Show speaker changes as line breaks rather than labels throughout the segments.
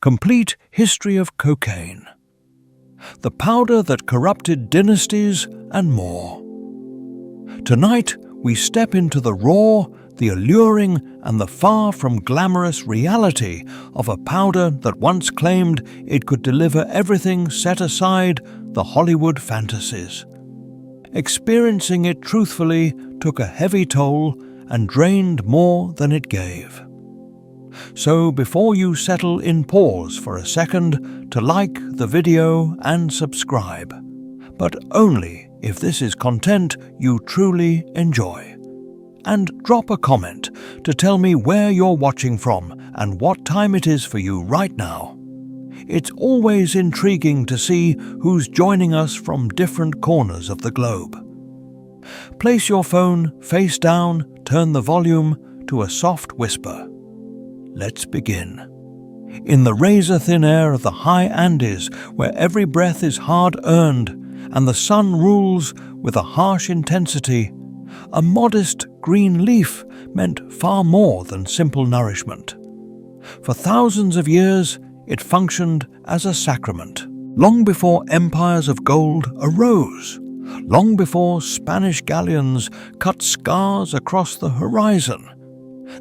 Complete History of Cocaine, the powder that corrupted dynasties and more. Tonight, we step into the raw, the alluring, and the far from glamorous reality of a powder that once claimed it could deliver everything set aside the Hollywood fantasies. Experiencing it truthfully took a heavy toll and drained more than it gave. So before you settle in, pause for a second to like the video and subscribe, but only if this is content you truly enjoy. And drop a comment to tell me where you're watching from and what time it is for you right now. It's always intriguing to see who's joining us from different corners of the globe. Place your phone face down, turn the volume to a soft whisper. Let's begin. In the razor-thin air of the high Andes, where every breath is hard-earned and the sun rules with a harsh intensity, a modest green leaf meant far more than simple nourishment. For thousands of years, it functioned as a sacrament. Long before empires of gold arose, long before Spanish galleons cut scars across the horizon,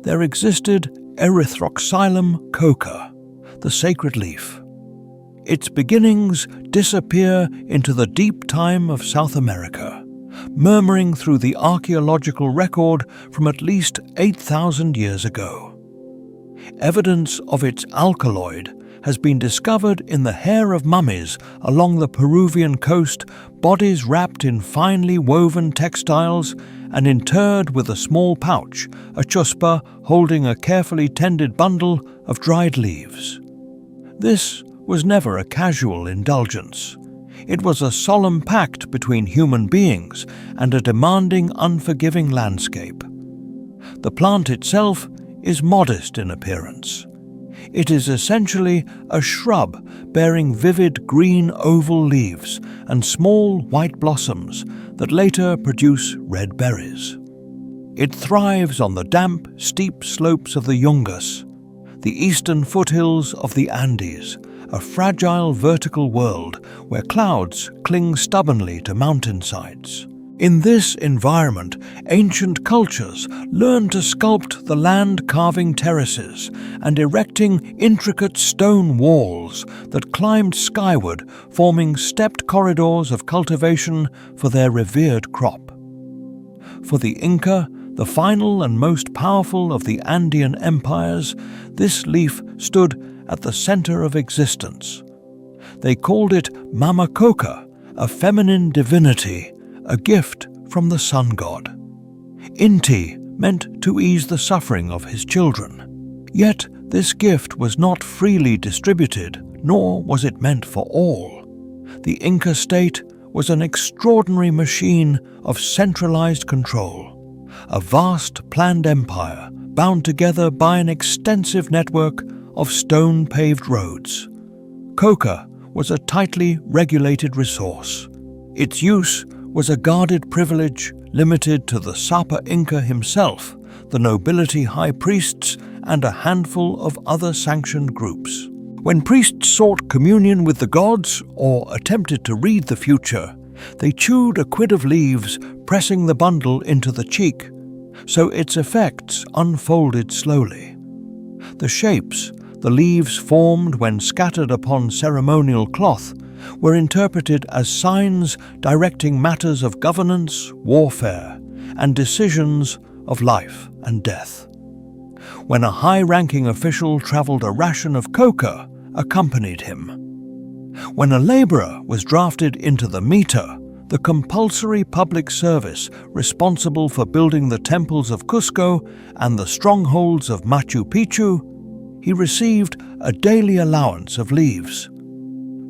there existed Erythroxylum coca, the sacred leaf. Its beginnings disappear into the deep time of South America, murmuring through the archaeological record from at least 8,000 years ago. Evidence of its alkaloid has been discovered in the hair of mummies along the Peruvian coast, bodies wrapped in finely woven textiles and interred with a small pouch, a chuspa holding a carefully tended bundle of dried leaves. This was never a casual indulgence. It was a solemn pact between human beings and a demanding, unforgiving landscape. The plant itself is modest in appearance. It is essentially a shrub bearing vivid green oval leaves and small white blossoms that later produce red berries. It thrives on the damp, steep slopes of the Yungas, the eastern foothills of the Andes, a fragile vertical world where clouds cling stubbornly to mountainsides. In this environment, ancient cultures learned to sculpt the land, carving terraces and erecting intricate stone walls that climbed skyward, forming stepped corridors of cultivation for their revered crop. For the Inca, the final and most powerful of the Andean empires, this leaf stood at the center of existence. They called it Mama Coca, a feminine divinity, a gift from the sun god. Inti meant to ease the suffering of his children. Yet this gift was not freely distributed, nor was it meant for all. The Inca state was an extraordinary machine of centralized control, a vast planned empire bound together by an extensive network of stone-paved roads. Coca was a tightly regulated resource. Its use was a guarded privilege limited to the Sapa Inca himself, the nobility high priests, and a handful of other sanctioned groups. When priests sought communion with the gods or attempted to read the future, they chewed a quid of leaves, pressing the bundle into the cheek, so its effects unfolded slowly. The shapes the leaves formed when scattered upon ceremonial cloth were interpreted as signs directing matters of governance, warfare, and decisions of life and death. When a high-ranking official traveled, a ration of coca accompanied him. When a laborer was drafted into the Mita, the compulsory public service responsible for building the temples of Cusco and the strongholds of Machu Picchu, he received a daily allowance of leaves.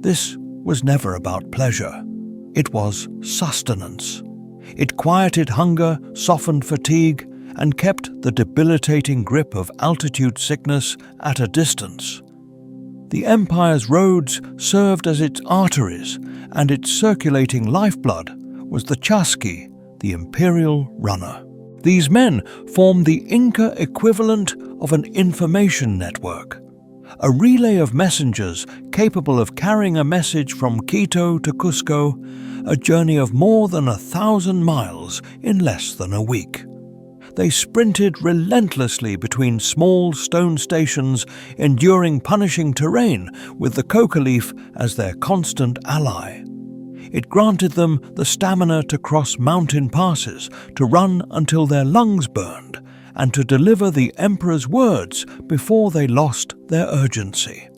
This was never about pleasure. It was sustenance. It quieted hunger, softened fatigue, and kept the debilitating grip of altitude sickness at a distance. The empire's roads served as its arteries, and its circulating lifeblood was the chasqui, the imperial runner. These men formed the Inca equivalent of an information network, a relay of messengers capable of carrying a message from Quito to Cusco, a journey of more than 1,000 miles in less than a week. They sprinted relentlessly between small stone stations, enduring punishing terrain with the coca leaf as their constant ally. It granted them the stamina to cross mountain passes, to run until their lungs burned, and to deliver the emperor's words before they lost their urgency.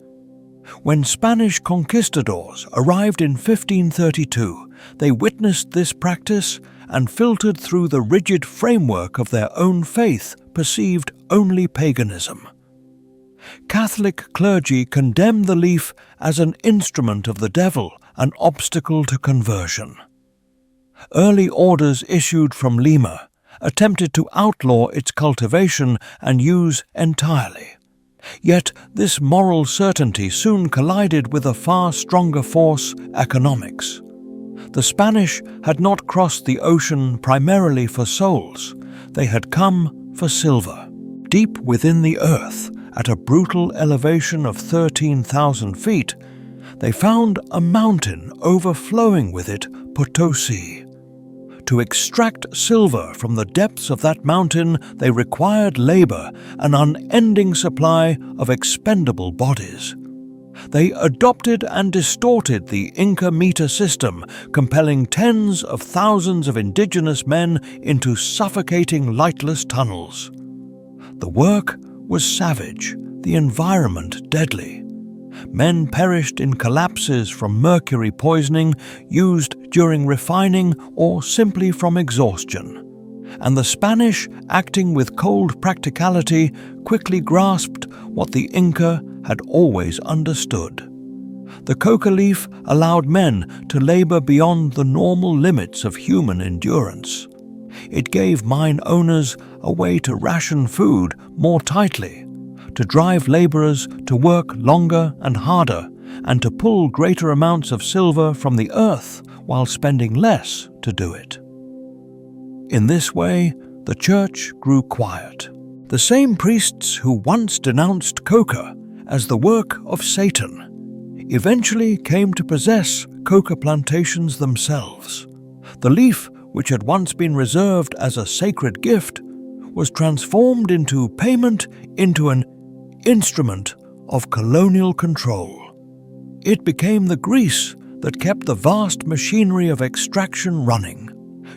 When Spanish conquistadors arrived in 1532, they witnessed this practice and filtered through the rigid framework of their own faith, perceived only paganism. Catholic clergy condemned the leaf as an instrument of the devil, an obstacle to conversion. Early orders issued from Lima attempted to outlaw its cultivation and use entirely. Yet this moral certainty soon collided with a far stronger force, economics. The Spanish had not crossed the ocean primarily for souls. They had come for silver. Deep within the earth, at a brutal elevation of 13,000 feet, they found a mountain overflowing with it, Potosi. To extract silver from the depths of that mountain, they required labor, an unending supply of expendable bodies. They adopted and distorted the Inca meter system, compelling tens of thousands of indigenous men into suffocating lightless tunnels. The work was savage, the environment deadly. Men perished in collapses from mercury poisoning used during refining or simply from exhaustion. And the Spanish, acting with cold practicality, quickly grasped what the Inca had always understood. The coca leaf allowed men to labor beyond the normal limits of human endurance. It gave mine owners a way to ration food more tightly, to drive laborers to work longer and harder, and to pull greater amounts of silver from the earth while spending less to do it. In this way, the church grew quiet. The same priests who once denounced coca as the work of Satan eventually came to possess coca plantations themselves. The leaf, which had once been reserved as a sacred gift, was transformed into payment, into an instrument of colonial control. It became the grease that kept the vast machinery of extraction running,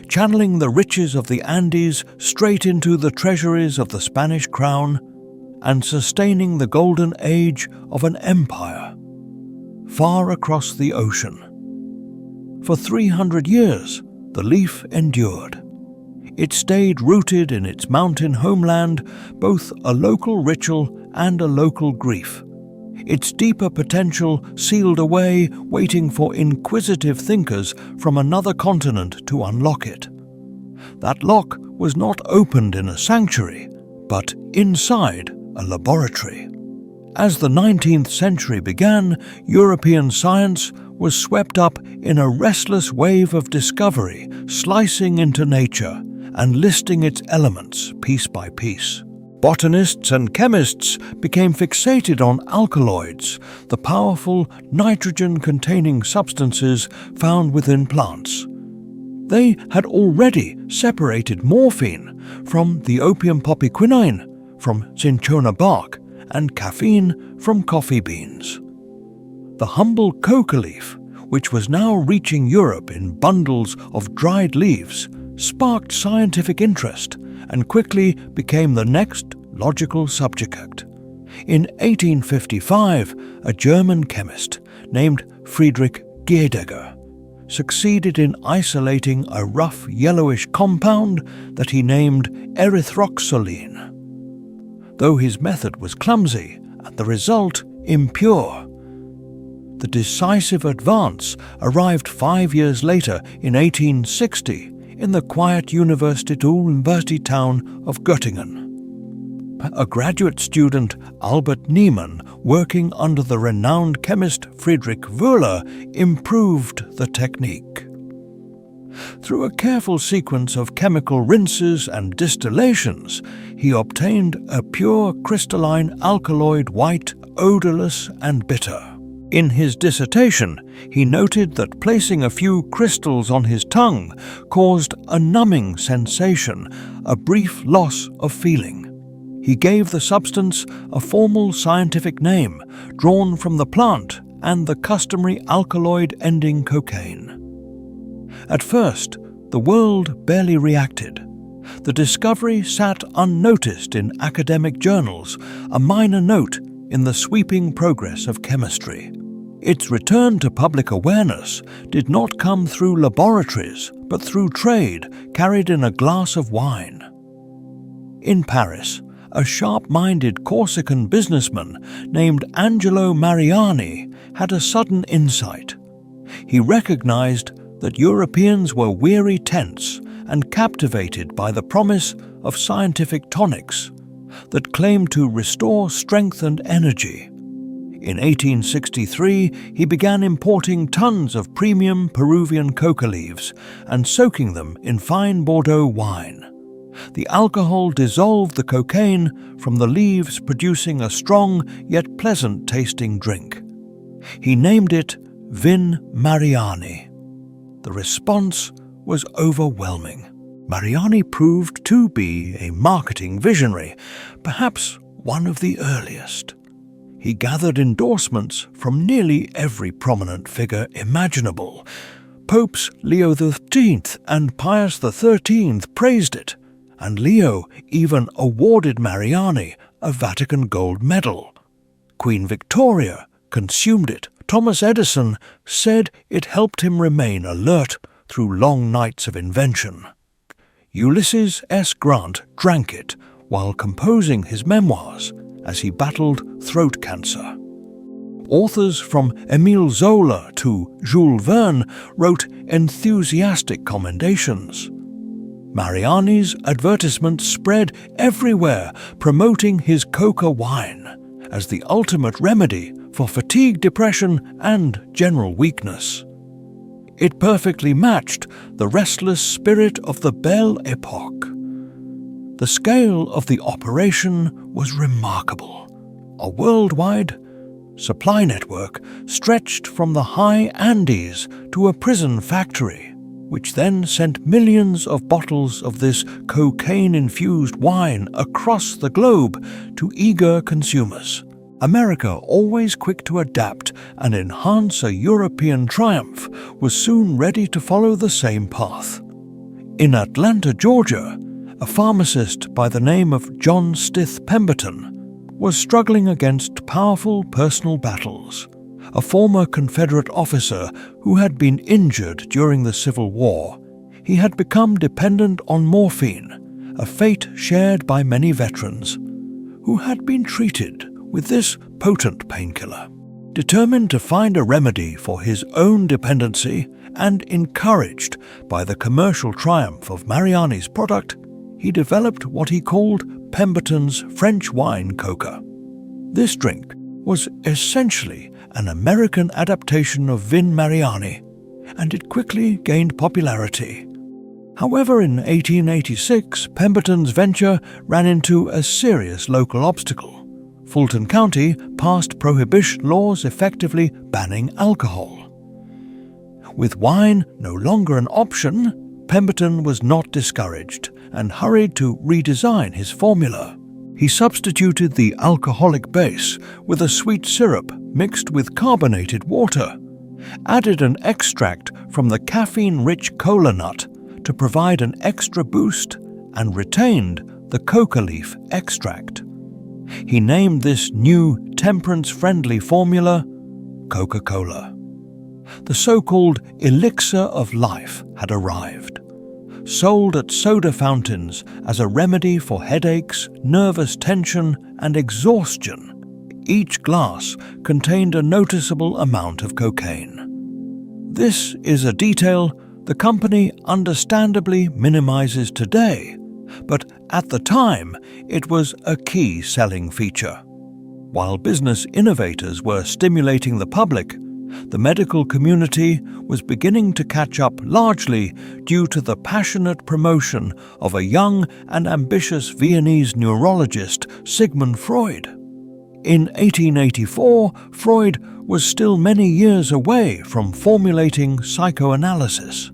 channeling the riches of the Andes straight into the treasuries of the Spanish crown and sustaining the golden age of an empire far across the ocean. For 300 years, the leaf endured. It stayed rooted in its mountain homeland, both a local ritual and a local grief. Its deeper potential sealed away, waiting for inquisitive thinkers from another continent to unlock it. That lock was not opened in a sanctuary, but inside a laboratory. As the 19th century began, European science was swept up in a restless wave of discovery, slicing into nature and listing its elements piece by piece. Botanists and chemists became fixated on alkaloids, the powerful nitrogen-containing substances found within plants. They had already separated morphine from the opium poppy quinine, from cinchona bark, and caffeine from coffee beans. The humble coca leaf, which was now reaching Europe in bundles of dried leaves, sparked scientific interest and quickly became the next logical subject. In 1855, a German chemist named Friedrich Giedegger succeeded in isolating a rough yellowish compound that he named erythroxylene. Though his method was clumsy and the result impure, the decisive advance arrived 5 years later in 1860 in the quiet university town of Göttingen. A graduate student, Albert Niemann, working under the renowned chemist Friedrich Wöhler, improved the technique. Through a careful sequence of chemical rinses and distillations, he obtained a pure crystalline alkaloid white odorless and bitter. In his dissertation, he noted that placing a few crystals on his tongue caused a numbing sensation, a brief loss of feeling. He gave the substance a formal scientific name drawn from the plant and the customary alkaloid ending cocaine. At first, the world barely reacted. The discovery sat unnoticed in academic journals, a minor note in the sweeping progress of chemistry. Its return to public awareness did not come through laboratories, but through trade carried in a glass of wine. In Paris, a sharp-minded Corsican businessman named Angelo Mariani had a sudden insight. He recognized that Europeans were weary tents and captivated by the promise of scientific tonics that claimed to restore strength and energy. In 1863, he began importing tons of premium Peruvian coca leaves and soaking them in fine Bordeaux wine. The alcohol dissolved the cocaine from the leaves, producing a strong yet pleasant-tasting drink. He named it Vin Mariani. The response was overwhelming. Mariani proved to be a marketing visionary, perhaps one of the earliest. He gathered endorsements from nearly every prominent figure imaginable. Popes Leo XIII and Pius XIII praised it, and Leo even awarded Mariani a Vatican gold medal. Queen Victoria consumed it. Thomas Edison said it helped him remain alert through long nights of invention. Ulysses S. Grant drank it while composing his memoirs as he battled throat cancer. Authors from Émile Zola to Jules Verne wrote enthusiastic commendations. Mariani's advertisement spread everywhere, promoting his coca wine as the ultimate remedy for fatigue, depression, and general weakness. It perfectly matched the restless spirit of the Belle Époque. The scale of the operation was remarkable. A worldwide supply network stretched from the high Andes to a prison factory, which then sent millions of bottles of this cocaine-infused wine across the globe to eager consumers. America, always quick to adapt and enhance a European triumph, was soon ready to follow the same path. In Atlanta, Georgia, a pharmacist by the name of John Stith Pemberton was struggling against powerful personal battles. A former Confederate officer who had been injured during the Civil War, he had become dependent on morphine, a fate shared by many veterans who had been treated with this potent painkiller. Determined to find a remedy for his own dependency and encouraged by the commercial triumph of Mariani's product, he developed what he called Pemberton's French wine coca. This drink was essentially an American adaptation of Vin Mariani, and it quickly gained popularity. However, in 1886, Pemberton's venture ran into a serious local obstacle. Fulton County passed prohibition laws effectively banning alcohol. With wine no longer an option, Pemberton was not discouraged and hurried to redesign his formula. He substituted the alcoholic base with a sweet syrup mixed with carbonated water, added an extract from the caffeine-rich cola nut to provide an extra boost, and retained the coca leaf extract. He named this new temperance-friendly formula Coca-Cola. The so-called elixir of life had arrived. Sold at soda fountains as a remedy for headaches, nervous tension, and exhaustion, each glass contained a noticeable amount of cocaine. This is a detail the company understandably minimizes today, but at the time it was a key selling feature. While business innovators were stimulating the public, the medical community was beginning to catch up, largely due to the passionate promotion of a young and ambitious Viennese neurologist, Sigmund Freud. In 1884, Freud was still many years away from formulating psychoanalysis.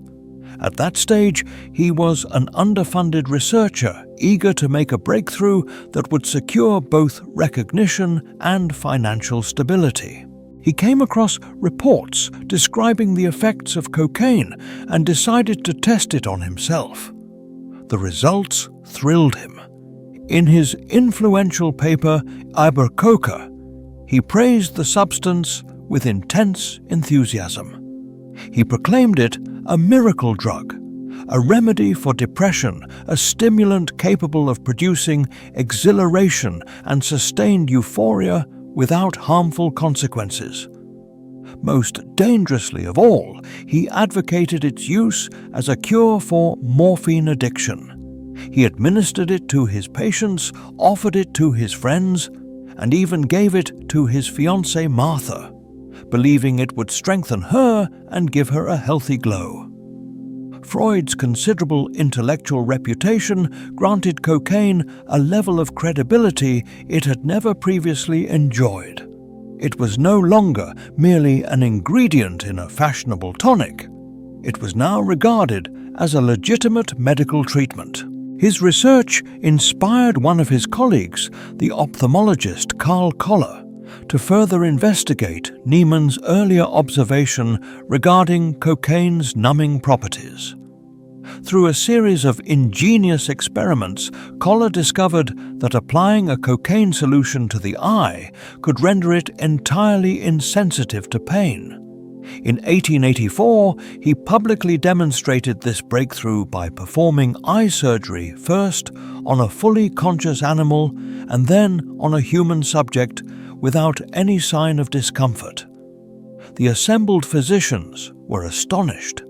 At that stage, he was an underfunded researcher eager to make a breakthrough that would secure both recognition and financial stability. He came across reports describing the effects of cocaine and decided to test it on himself. The results thrilled him. In his influential paper, Ibercoca, he praised the substance with intense enthusiasm. He proclaimed it a miracle drug, a remedy for depression, a stimulant capable of producing exhilaration and sustained euphoria without harmful consequences. Most dangerously of all, he advocated its use as a cure for morphine addiction. He administered it to his patients, offered it to his friends, and even gave it to his fiancée Martha, believing it would strengthen her and give her a healthy glow. Freud's considerable intellectual reputation granted cocaine a level of credibility it had never previously enjoyed. It was no longer merely an ingredient in a fashionable tonic. It was now regarded as a legitimate medical treatment. His research inspired one of his colleagues, the ophthalmologist Carl Koller, to further investigate Niemann's earlier observation regarding cocaine's numbing properties. Through a series of ingenious experiments, Koller discovered that applying a cocaine solution to the eye could render it entirely insensitive to pain. In 1884, he publicly demonstrated this breakthrough by performing eye surgery first on a fully conscious animal and then on a human subject without any sign of discomfort. The assembled physicians were astonished.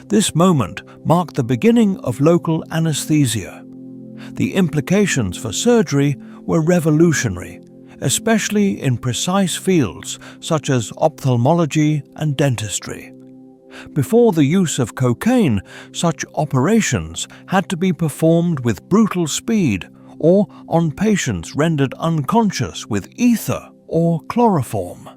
This moment marked the beginning of local anesthesia. The implications for surgery were revolutionary, especially in precise fields such as ophthalmology and dentistry. Before the use of cocaine, such operations had to be performed with brutal speed or on patients rendered unconscious with ether or chloroform.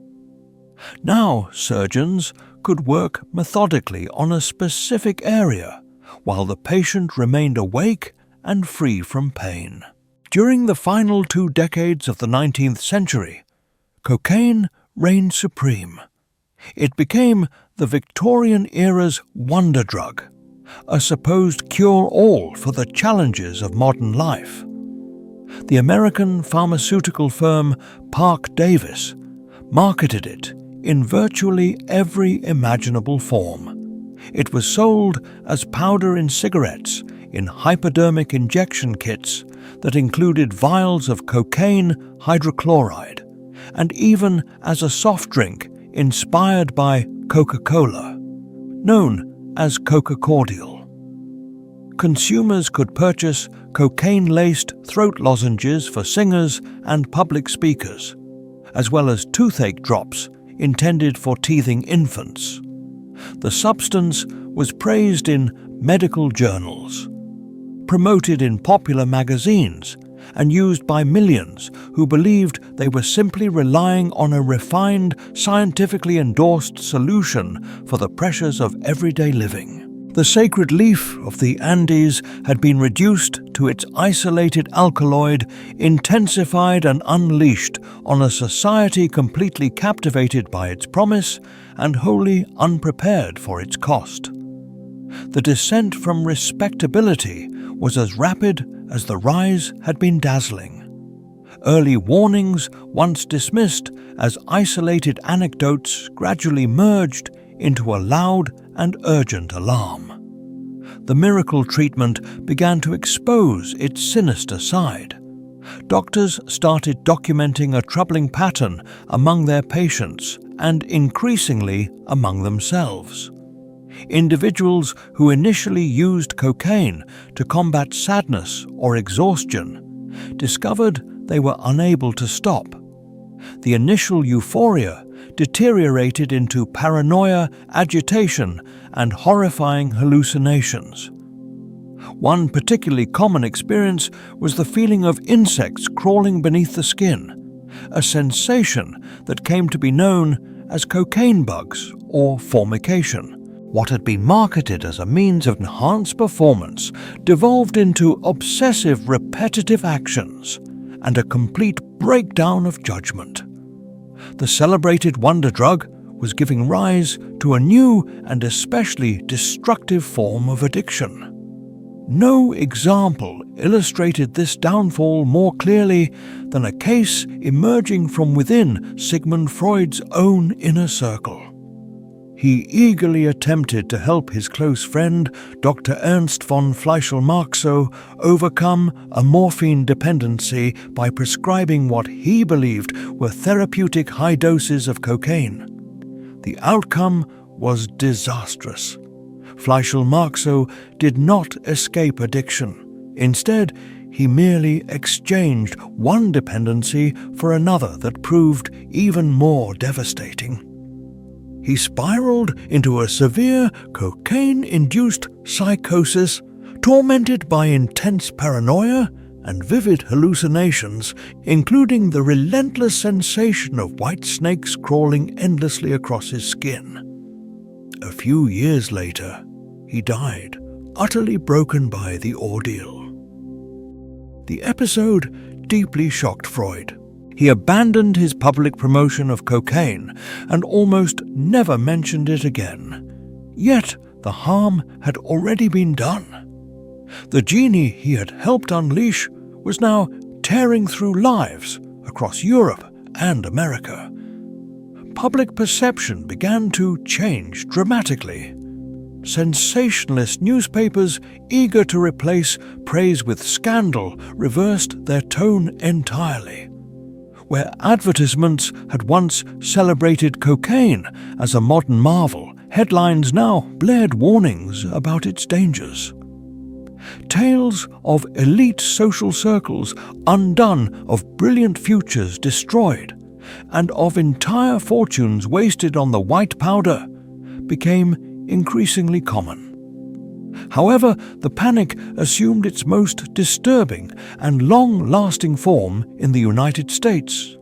Now surgeons could work methodically on a specific area, while the patient remained awake and free from pain. During the final 2 decades of the 19th century, cocaine reigned supreme. It became the Victorian era's wonder drug, a supposed cure-all for the challenges of modern life. The American pharmaceutical firm Parke-Davis marketed it in virtually every imaginable form. It was sold as powder in cigarettes, in hypodermic injection kits that included vials of cocaine hydrochloride, and even as a soft drink inspired by Coca-Cola, known as Coca Cordial. Consumers could purchase cocaine-laced throat lozenges for singers and public speakers, as well as toothache drops intended for teething infants. The substance was praised in medical journals, promoted in popular magazines, and used by millions who believed they were simply relying on a refined, scientifically endorsed solution for the pressures of everyday living. The sacred leaf of the Andes had been reduced to its isolated alkaloid, intensified and unleashed on a society completely captivated by its promise and wholly unprepared for its cost. The descent from respectability was as rapid as the rise had been dazzling. Early warnings, once dismissed as isolated anecdotes, gradually merged into a loud and urgent alarm. The miracle treatment began to expose its sinister side. Doctors started documenting a troubling pattern among their patients and increasingly among themselves. Individuals who initially used cocaine to combat sadness or exhaustion discovered they were unable to stop. The initial euphoria deteriorated into paranoia, agitation, and horrifying hallucinations. One particularly common experience was the feeling of insects crawling beneath the skin, a sensation that came to be known as cocaine bugs or formication. What had been marketed as a means of enhanced performance devolved into obsessive repetitive actions and a complete breakdown of judgment. The celebrated wonder drug was giving rise to a new and especially destructive form of addiction. No example illustrated this downfall more clearly than a case emerging from within Sigmund Freud's own inner circle. He eagerly attempted to help his close friend, Dr. Ernst von Fleischl-Marxow, overcome a morphine dependency by prescribing what he believed were therapeutic high doses of cocaine. The outcome was disastrous. Fleischl-Marxow did not escape addiction. Instead, he merely exchanged one dependency for another that proved even more devastating. He spiraled into a severe cocaine-induced psychosis, tormented by intense paranoia and vivid hallucinations, including the relentless sensation of white snakes crawling endlessly across his skin. A few years later, he died, utterly broken by the ordeal. The episode deeply shocked Freud. He abandoned his public promotion of cocaine and almost never mentioned it again. Yet the harm had already been done. The genie he had helped unleash was now tearing through lives across Europe and America. Public perception began to change dramatically. Sensationalist newspapers, eager to replace praise with scandal, reversed their tone entirely. Where advertisements had once celebrated cocaine as a modern marvel, headlines now blared warnings about its dangers. Tales of elite social circles undone, of brilliant futures destroyed, and of entire fortunes wasted on the white powder became increasingly common. However, the panic assumed its most disturbing and long-lasting form in the United States,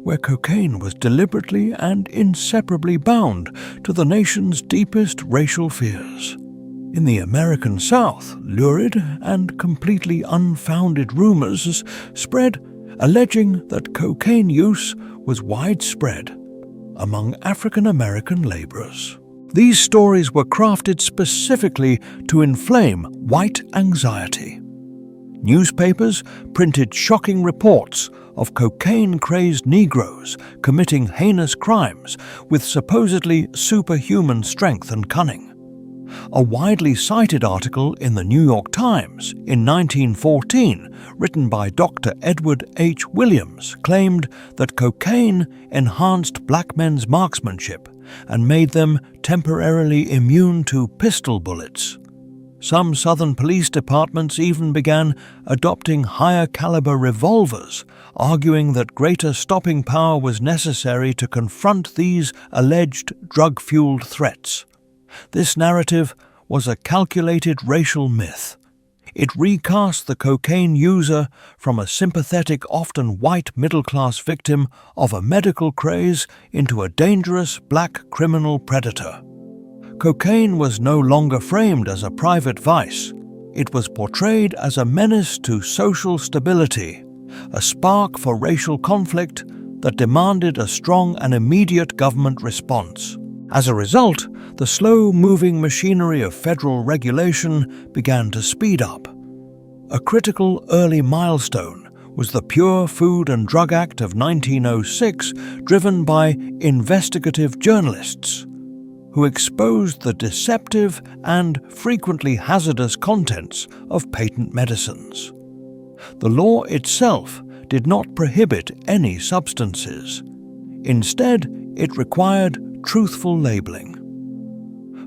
where cocaine was deliberately and inseparably bound to the nation's deepest racial fears. In the American South, lurid and completely unfounded rumors spread alleging that cocaine use was widespread among African American laborers. These stories were crafted specifically to inflame white anxiety. Newspapers printed shocking reports of cocaine-crazed Negroes committing heinous crimes with supposedly superhuman strength and cunning. A widely cited article in the New York Times in 1914, written by Dr. Edward H. Williams, claimed that cocaine enhanced black men's marksmanship and made them temporarily immune to pistol bullets. Some Southern police departments even began adopting higher caliber revolvers, arguing that greater stopping power was necessary to confront these alleged drug-fueled threats. This narrative was a calculated racial myth. It recast the cocaine user from a sympathetic, often white middle-class victim of a medical craze into a dangerous black criminal predator. Cocaine was no longer framed as a private vice. It was portrayed as a menace to social stability, a spark for racial conflict that demanded a strong and immediate government response. As a result, the slow-moving machinery of federal regulation began to speed up. A critical early milestone was the Pure Food and Drug Act of 1906, driven by investigative journalists who exposed the deceptive and frequently hazardous contents of patent medicines. The law itself did not prohibit any substances. Instead, it required truthful labeling.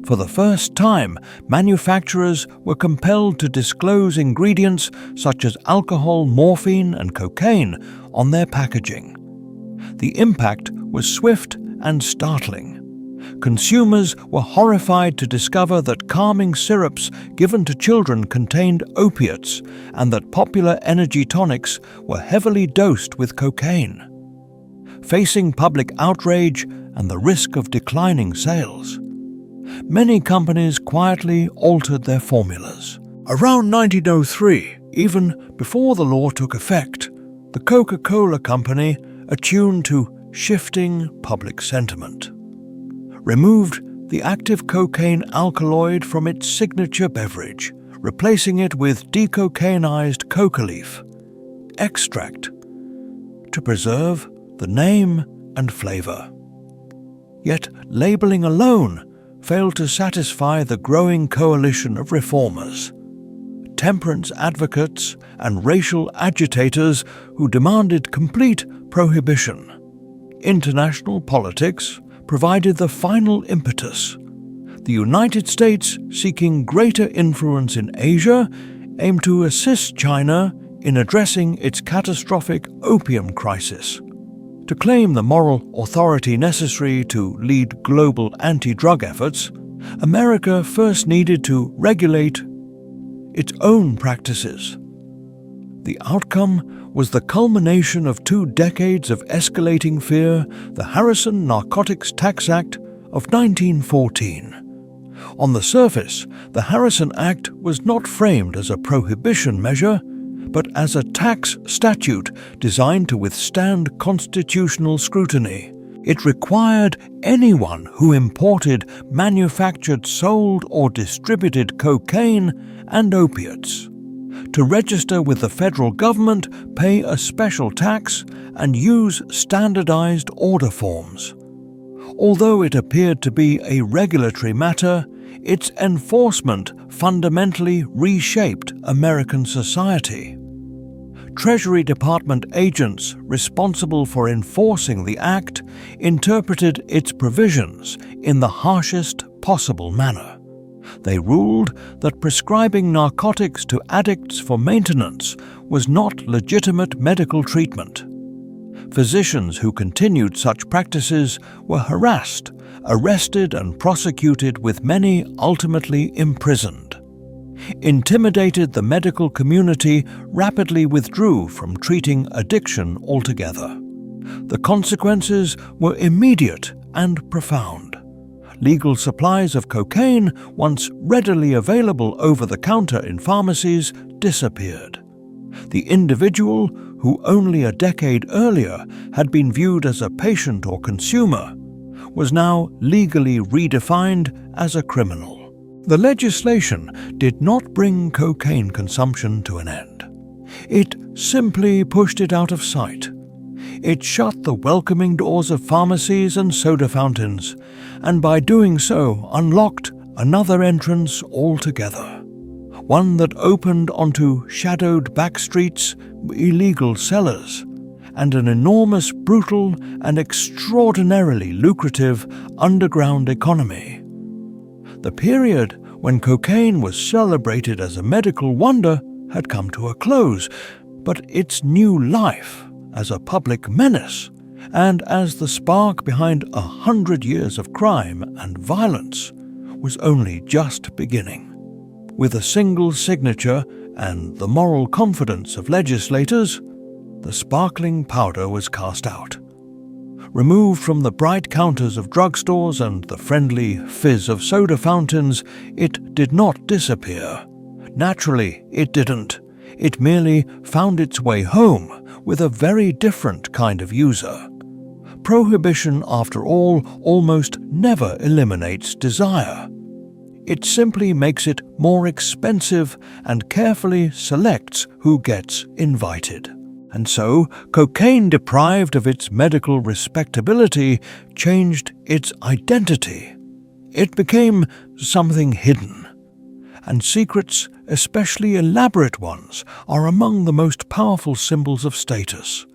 For the first time, manufacturers were compelled to disclose ingredients such as alcohol, morphine, and cocaine on their packaging. The impact was swift and startling. Consumers were horrified to discover that calming syrups given to children contained opiates and that popular energy tonics were heavily dosed with cocaine. facing public outrage and the risk of declining sales. Many companies quietly altered their formulas. Around 1903, even before the law took effect, the Coca-Cola Company, attuned to shifting public sentiment, removed the active cocaine alkaloid from its signature beverage, replacing it with decocainized coca leaf extract to preserve the name and flavor. Yet labeling alone failed to satisfy the growing coalition of reformers, temperance advocates and racial agitators who demanded complete prohibition. International politics provided the final impetus. The United States, seeking greater influence in Asia, aimed to assist China in addressing its catastrophic opium crisis. To claim the moral authority necessary to lead global anti-drug efforts, America first needed to regulate its own practices. The outcome was the culmination of 2 decades of escalating fear, the Harrison Narcotics Tax Act of 1914. On the surface, the Harrison Act was not framed as a prohibition measure, but as a tax statute designed to withstand constitutional scrutiny. It required anyone who imported, manufactured, sold, or distributed cocaine and opiates to register with the federal government, pay a special tax, and use standardized order forms. Although it appeared to be a regulatory matter, its enforcement fundamentally reshaped American society. Treasury Department agents responsible for enforcing the act interpreted its provisions in the harshest possible manner. They ruled that prescribing narcotics to addicts for maintenance was not legitimate medical treatment. Physicians who continued such practices were harassed, arrested, and prosecuted, with many ultimately imprisoned. Intimidated, the medical community rapidly withdrew from treating addiction altogether. The consequences were immediate and profound. Legal supplies of cocaine, once readily available over the counter in pharmacies, disappeared. The individual, who only a decade earlier had been viewed as a patient or consumer, was now legally redefined as a criminal. The legislation did not bring cocaine consumption to an end. It simply pushed it out of sight. It shut the welcoming doors of pharmacies and soda fountains, and by doing so unlocked another entrance altogether, one that opened onto shadowed back streets, illegal cellars, and an enormous, brutal, and extraordinarily lucrative underground economy. The period when cocaine was celebrated as a medical wonder had come to a close, but its new life as a public menace and as the spark behind 100 years of crime and violence was only just beginning. With a single signature and the moral confidence of legislators, the sparkling powder was cast out. Removed from the bright counters of drugstores and the friendly fizz of soda fountains, it did not disappear. Naturally, it didn't. It merely found its way home with a very different kind of user. Prohibition, after all, almost never eliminates desire. It simply makes it more expensive and carefully selects who gets invited. And so, cocaine, deprived of its medical respectability, changed its identity. It became something hidden. And secrets, especially elaborate ones, are among the most powerful symbols of status.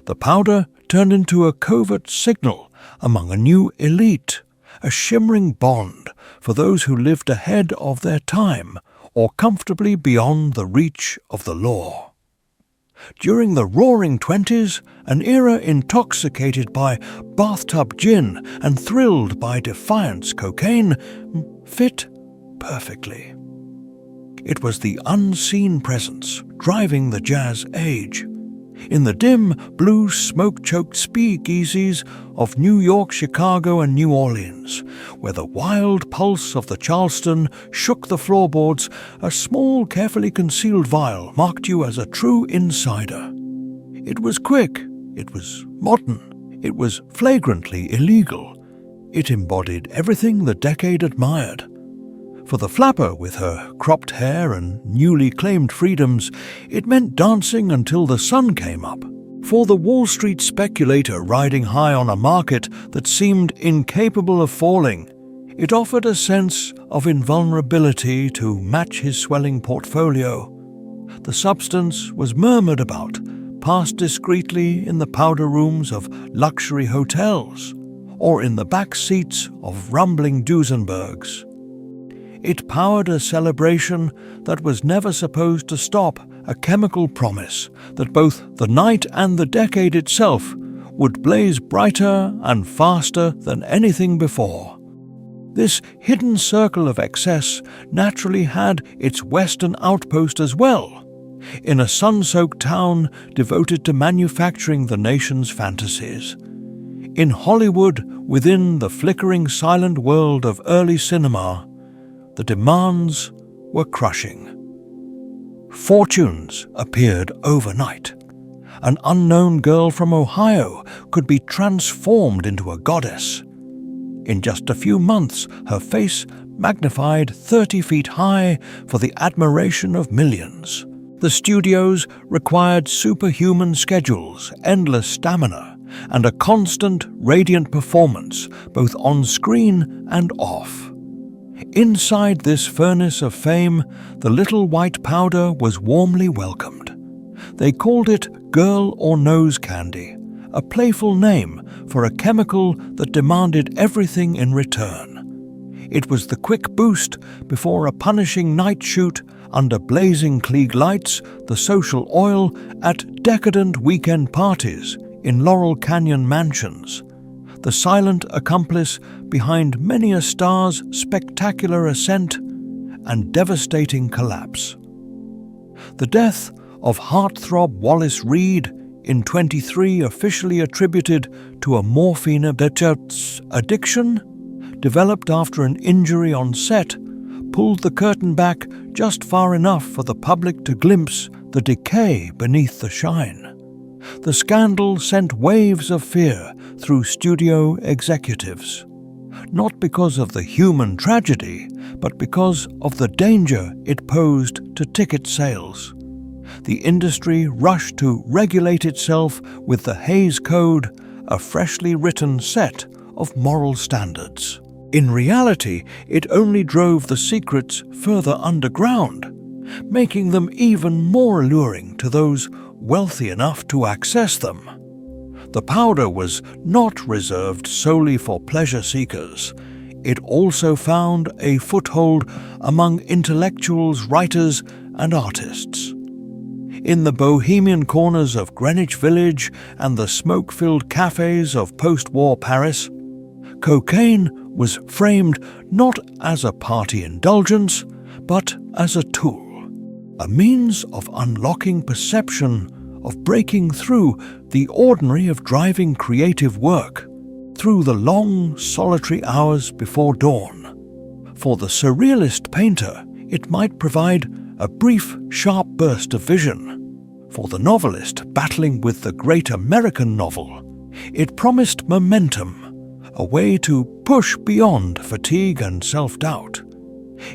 The powder turned into a covert signal among a new elite, a shimmering bond for those who lived ahead of their time or comfortably beyond the reach of the law. During the Roaring Twenties, an era intoxicated by bathtub gin and thrilled by defiance cocaine, fit perfectly. It was the unseen presence driving the jazz age. In the dim, blue, smoke-choked speakeasies of New York, Chicago, and New Orleans, where the wild pulse of the Charleston shook the floorboards, a small, carefully concealed vial marked you as a true insider. It was quick, it was modern, it was flagrantly illegal. It embodied everything the decade admired. For the flapper, with her cropped hair and newly claimed freedoms, it meant dancing until the sun came up. For the Wall Street speculator riding high on a market that seemed incapable of falling, it offered a sense of invulnerability to match his swelling portfolio. The substance was murmured about, passed discreetly in the powder rooms of luxury hotels, or in the back seats of rumbling Duesenbergs. It powered a celebration that was never supposed to stop, a chemical promise that both the night and the decade itself would blaze brighter and faster than anything before. This hidden circle of excess naturally had its western outpost as well, in a sun-soaked town devoted to manufacturing the nation's fantasies. In Hollywood, within the flickering silent world of early cinema, the demands were crushing. Fortunes appeared overnight. An unknown girl from Ohio could be transformed into a goddess. In just a few months, her face magnified 30 feet high for the admiration of millions. The studios required superhuman schedules, endless stamina, and a constant, radiant performance, both on screen and off. Inside this furnace of fame, the little white powder was warmly welcomed. They called it Girl or Nose Candy, a playful name for a chemical that demanded everything in return. It was the quick boost before a punishing night shoot under blazing Klieg lights, the social oil at decadent weekend parties in Laurel Canyon mansions, the silent accomplice behind many a star's spectacular ascent and devastating collapse. The death of heartthrob Wallace Reed in 23 officially attributed to a morphine addiction, developed after an injury on set, pulled the curtain back just far enough for the public to glimpse the decay beneath the shine. The scandal sent waves of fear through studio executives, not because of the human tragedy, but because of the danger it posed to ticket sales. The industry rushed to regulate itself with the Hays Code, a freshly written set of moral standards. In reality, it only drove the secrets further underground, making them even more alluring to those wealthy enough to access them. The powder was not reserved solely for pleasure seekers. It also found a foothold among intellectuals, writers, and artists. In the bohemian corners of Greenwich Village and the smoke-filled cafes of post-war Paris, cocaine was framed not as a party indulgence, but as a tool, a means of unlocking perception, of breaking through the ordinary, of driving creative work through the long, solitary hours before dawn. For the surrealist painter, it might provide a brief, sharp burst of vision. For the novelist battling with the great American novel, it promised momentum, a way to push beyond fatigue and self-doubt.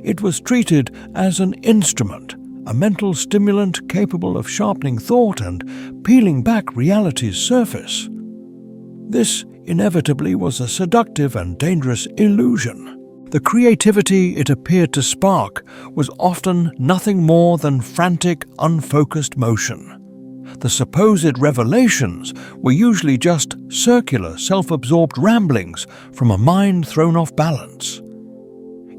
It was treated as an instrument, a mental stimulant capable of sharpening thought and peeling back reality's surface. This inevitably was a seductive and dangerous illusion. The creativity it appeared to spark was often nothing more than frantic, unfocused motion. The supposed revelations were usually just circular, self-absorbed ramblings from a mind thrown off balance.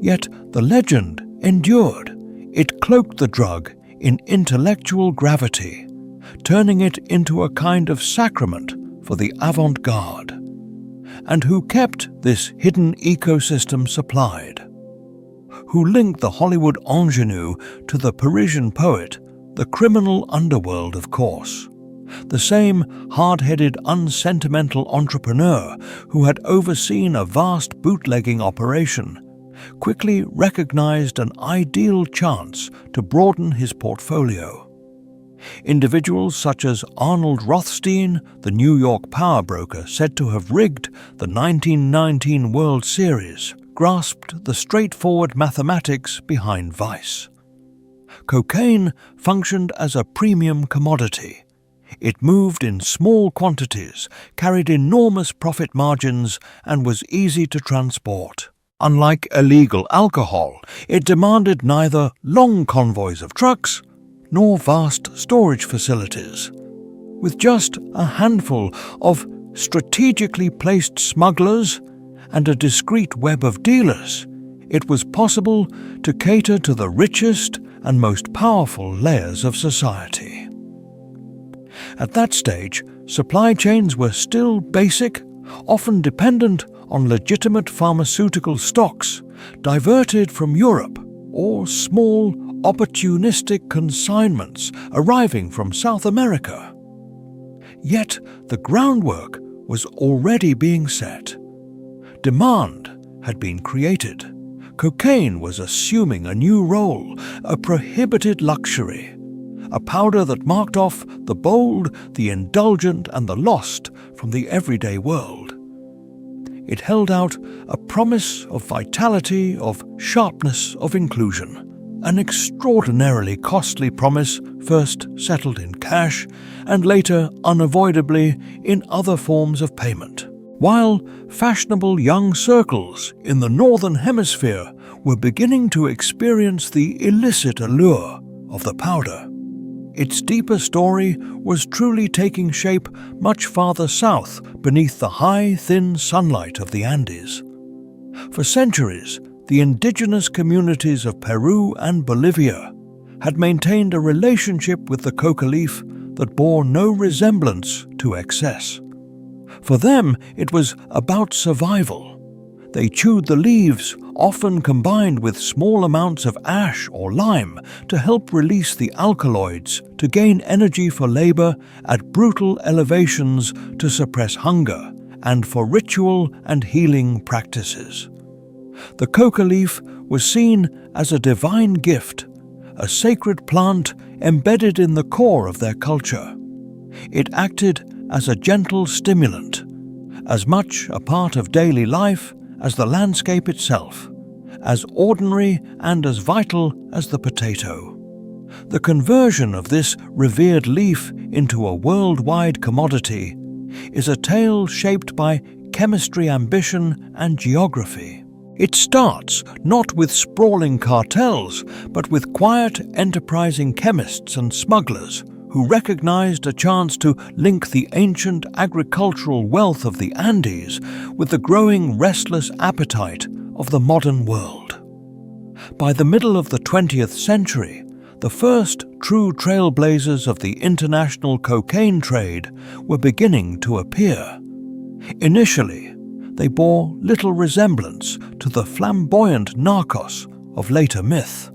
Yet the legend endured. It cloaked the drug in intellectual gravity, turning it into a kind of sacrament for the avant-garde. And who kept this hidden ecosystem supplied? Who linked the Hollywood ingenue to the Parisian poet, the criminal underworld, of course? The same hard-headed, unsentimental entrepreneur who had overseen a vast bootlegging operation quickly recognized an ideal chance to broaden his portfolio. Individuals such as Arnold Rothstein, the New York power broker said to have rigged the 1919 World Series, grasped the straightforward mathematics behind vice. Cocaine functioned as a premium commodity. It moved in small quantities, carried enormous profit margins, and was easy to transport. Unlike illegal alcohol, it demanded neither long convoys of trucks nor vast storage facilities. With just a handful of strategically placed smugglers and a discreet web of dealers, it was possible to cater to the richest and most powerful layers of society. At that stage, supply chains were still basic, often dependent on legitimate pharmaceutical stocks diverted from Europe or small, opportunistic consignments arriving from South America. Yet the groundwork was already being set. Demand had been created. Cocaine was assuming a new role, a prohibited luxury, a powder that marked off the bold, the indulgent, and the lost from the everyday world. It held out a promise of vitality, of sharpness, of inclusion, an extraordinarily costly promise first settled in cash and later unavoidably in other forms of payment. While fashionable young circles in the Northern Hemisphere were beginning to experience the illicit allure of the powder, its deeper story was truly taking shape much farther south beneath the high, thin sunlight of the Andes. For centuries, the indigenous communities of Peru and Bolivia had maintained a relationship with the coca leaf that bore no resemblance to excess. For them, it was about survival. They chewed the leaves, often combined with small amounts of ash or lime to help release the alkaloids to gain energy for labor at brutal elevations to suppress hunger and for ritual and healing practices. The coca leaf was seen as a divine gift, a sacred plant embedded in the core of their culture. It acted as a gentle stimulant, as much a part of daily life as the landscape itself, as ordinary and as vital as the potato. The conversion of this revered leaf into a worldwide commodity is a tale shaped by chemistry ambition and geography. It starts not with sprawling cartels, but with quiet, enterprising chemists and smugglers who recognized a chance to link the ancient agricultural wealth of the Andes with the growing restless appetite of the modern world. By the middle of the 20th century, the first true trailblazers of the international cocaine trade were beginning to appear. Initially, they bore little resemblance to the flamboyant narcos of later myth.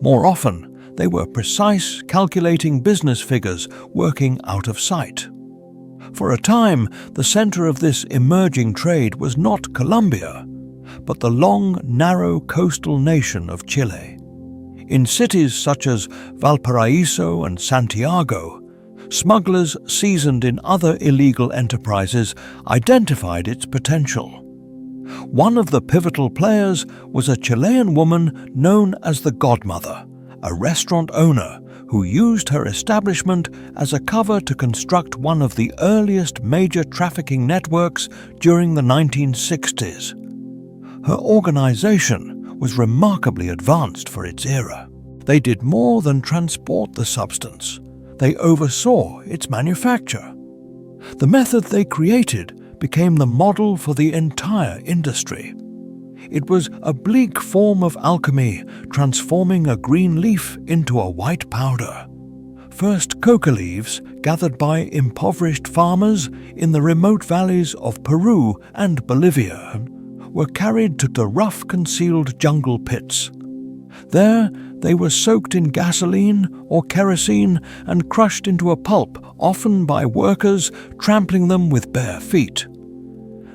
More often, they were precise, calculating business figures working out of sight. For a time, the center of this emerging trade was not Colombia, but the long, narrow coastal nation of Chile. In cities such as Valparaiso and Santiago, smugglers seasoned in other illegal enterprises identified its potential. One of the pivotal players was a Chilean woman known as the Godmother, a restaurant owner who used her establishment as a cover to construct one of the earliest major trafficking networks during the 1960s. Her organization was remarkably advanced for its era. They did more than transport the substance. They oversaw its manufacture. The method they created became the model for the entire industry. It was a bleak form of alchemy, transforming a green leaf into a white powder. First coca leaves, gathered by impoverished farmers in the remote valleys of Peru and Bolivia, were carried to the rough concealed jungle pits. There, they were soaked in gasoline or kerosene and crushed into a pulp, often by workers trampling them with bare feet.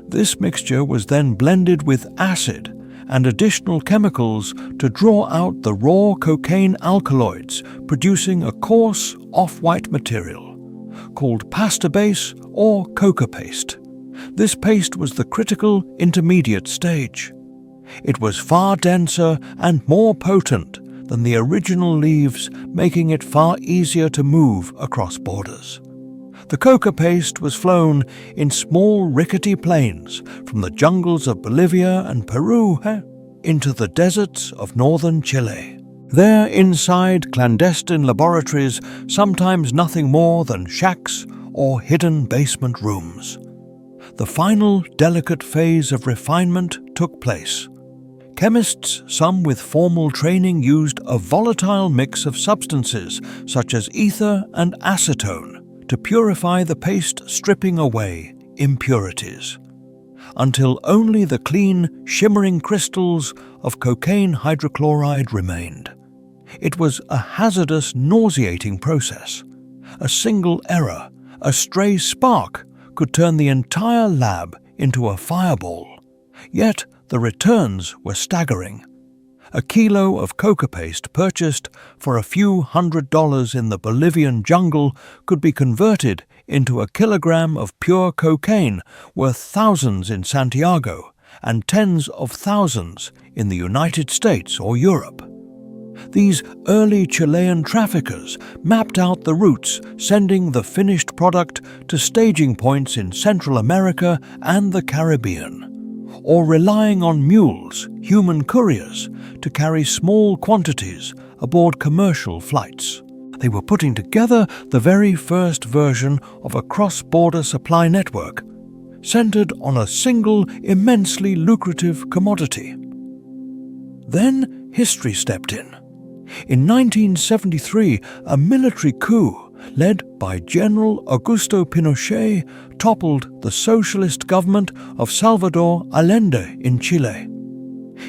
This mixture was then blended with acid and additional chemicals to draw out the raw cocaine alkaloids, producing a coarse, off-white material called pasta base or coca paste. This paste was the critical intermediate stage. It was far denser and more potent than the original leaves, making it far easier to move across borders. The coca paste was flown in small rickety planes from the jungles of Bolivia and Peru into the deserts of northern Chile. There, inside clandestine laboratories, sometimes nothing more than shacks or hidden basement rooms. The final delicate phase of refinement took place. Chemists, some with formal training, used a volatile mix of substances such as ether and acetone to purify the paste, stripping away impurities, until only the clean, shimmering crystals of cocaine hydrochloride remained. It was a hazardous, nauseating process. A single error, a stray spark, could turn the entire lab into a fireball. Yet the returns were staggering. A kilo of coca paste purchased for a few $100s in the Bolivian jungle could be converted into a kilogram of pure cocaine worth thousands in Santiago and tens of thousands in the United States or Europe. These early Chilean traffickers mapped out the routes, sending the finished product to staging points in Central America and the Caribbean, or relying on mules, human couriers, to carry small quantities aboard commercial flights. They were putting together the very first version of a cross-border supply network, centered on a single, immensely lucrative commodity. Then history stepped in. In 1973, a military coup led by General Augusto Pinochet toppled the socialist government of Salvador Allende in Chile.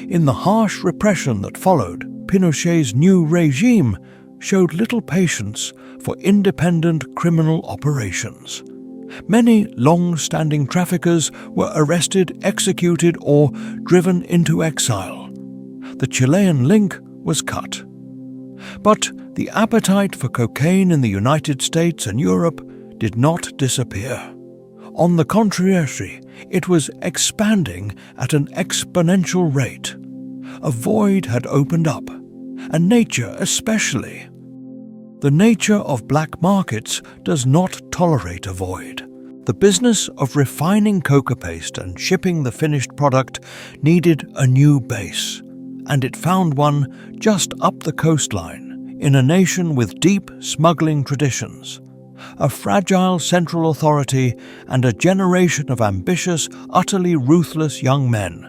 In the harsh repression that followed, Pinochet's new regime showed little patience for independent criminal operations. Many long-standing traffickers were arrested, executed, or driven into exile. The Chilean link was cut. But the appetite for cocaine in the United States and Europe did not disappear. On the contrary, it was expanding at an exponential rate. A void had opened up, and nature especially. The nature of black markets does not tolerate a void. The business of refining coca paste and shipping the finished product needed a new base, and it found one just up the coastline in a nation with deep smuggling traditions, a fragile central authority, and a generation of ambitious, utterly ruthless young men,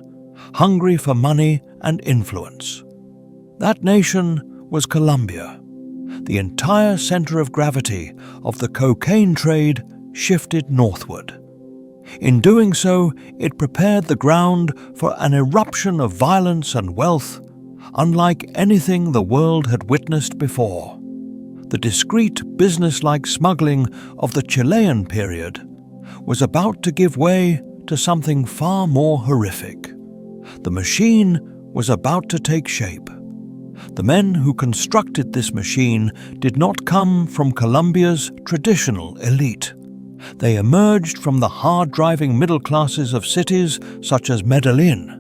hungry for money and influence. That nation was Colombia. The entire center of gravity of the cocaine trade shifted northward. In doing so, it prepared the ground for an eruption of violence and wealth, unlike anything the world had witnessed before. The discreet, business-like smuggling of the Chilean period was about to give way to something far more horrific. The machine was about to take shape. The men who constructed this machine did not come from Colombia's traditional elite. They emerged from the hard-driving middle classes of cities such as Medellin.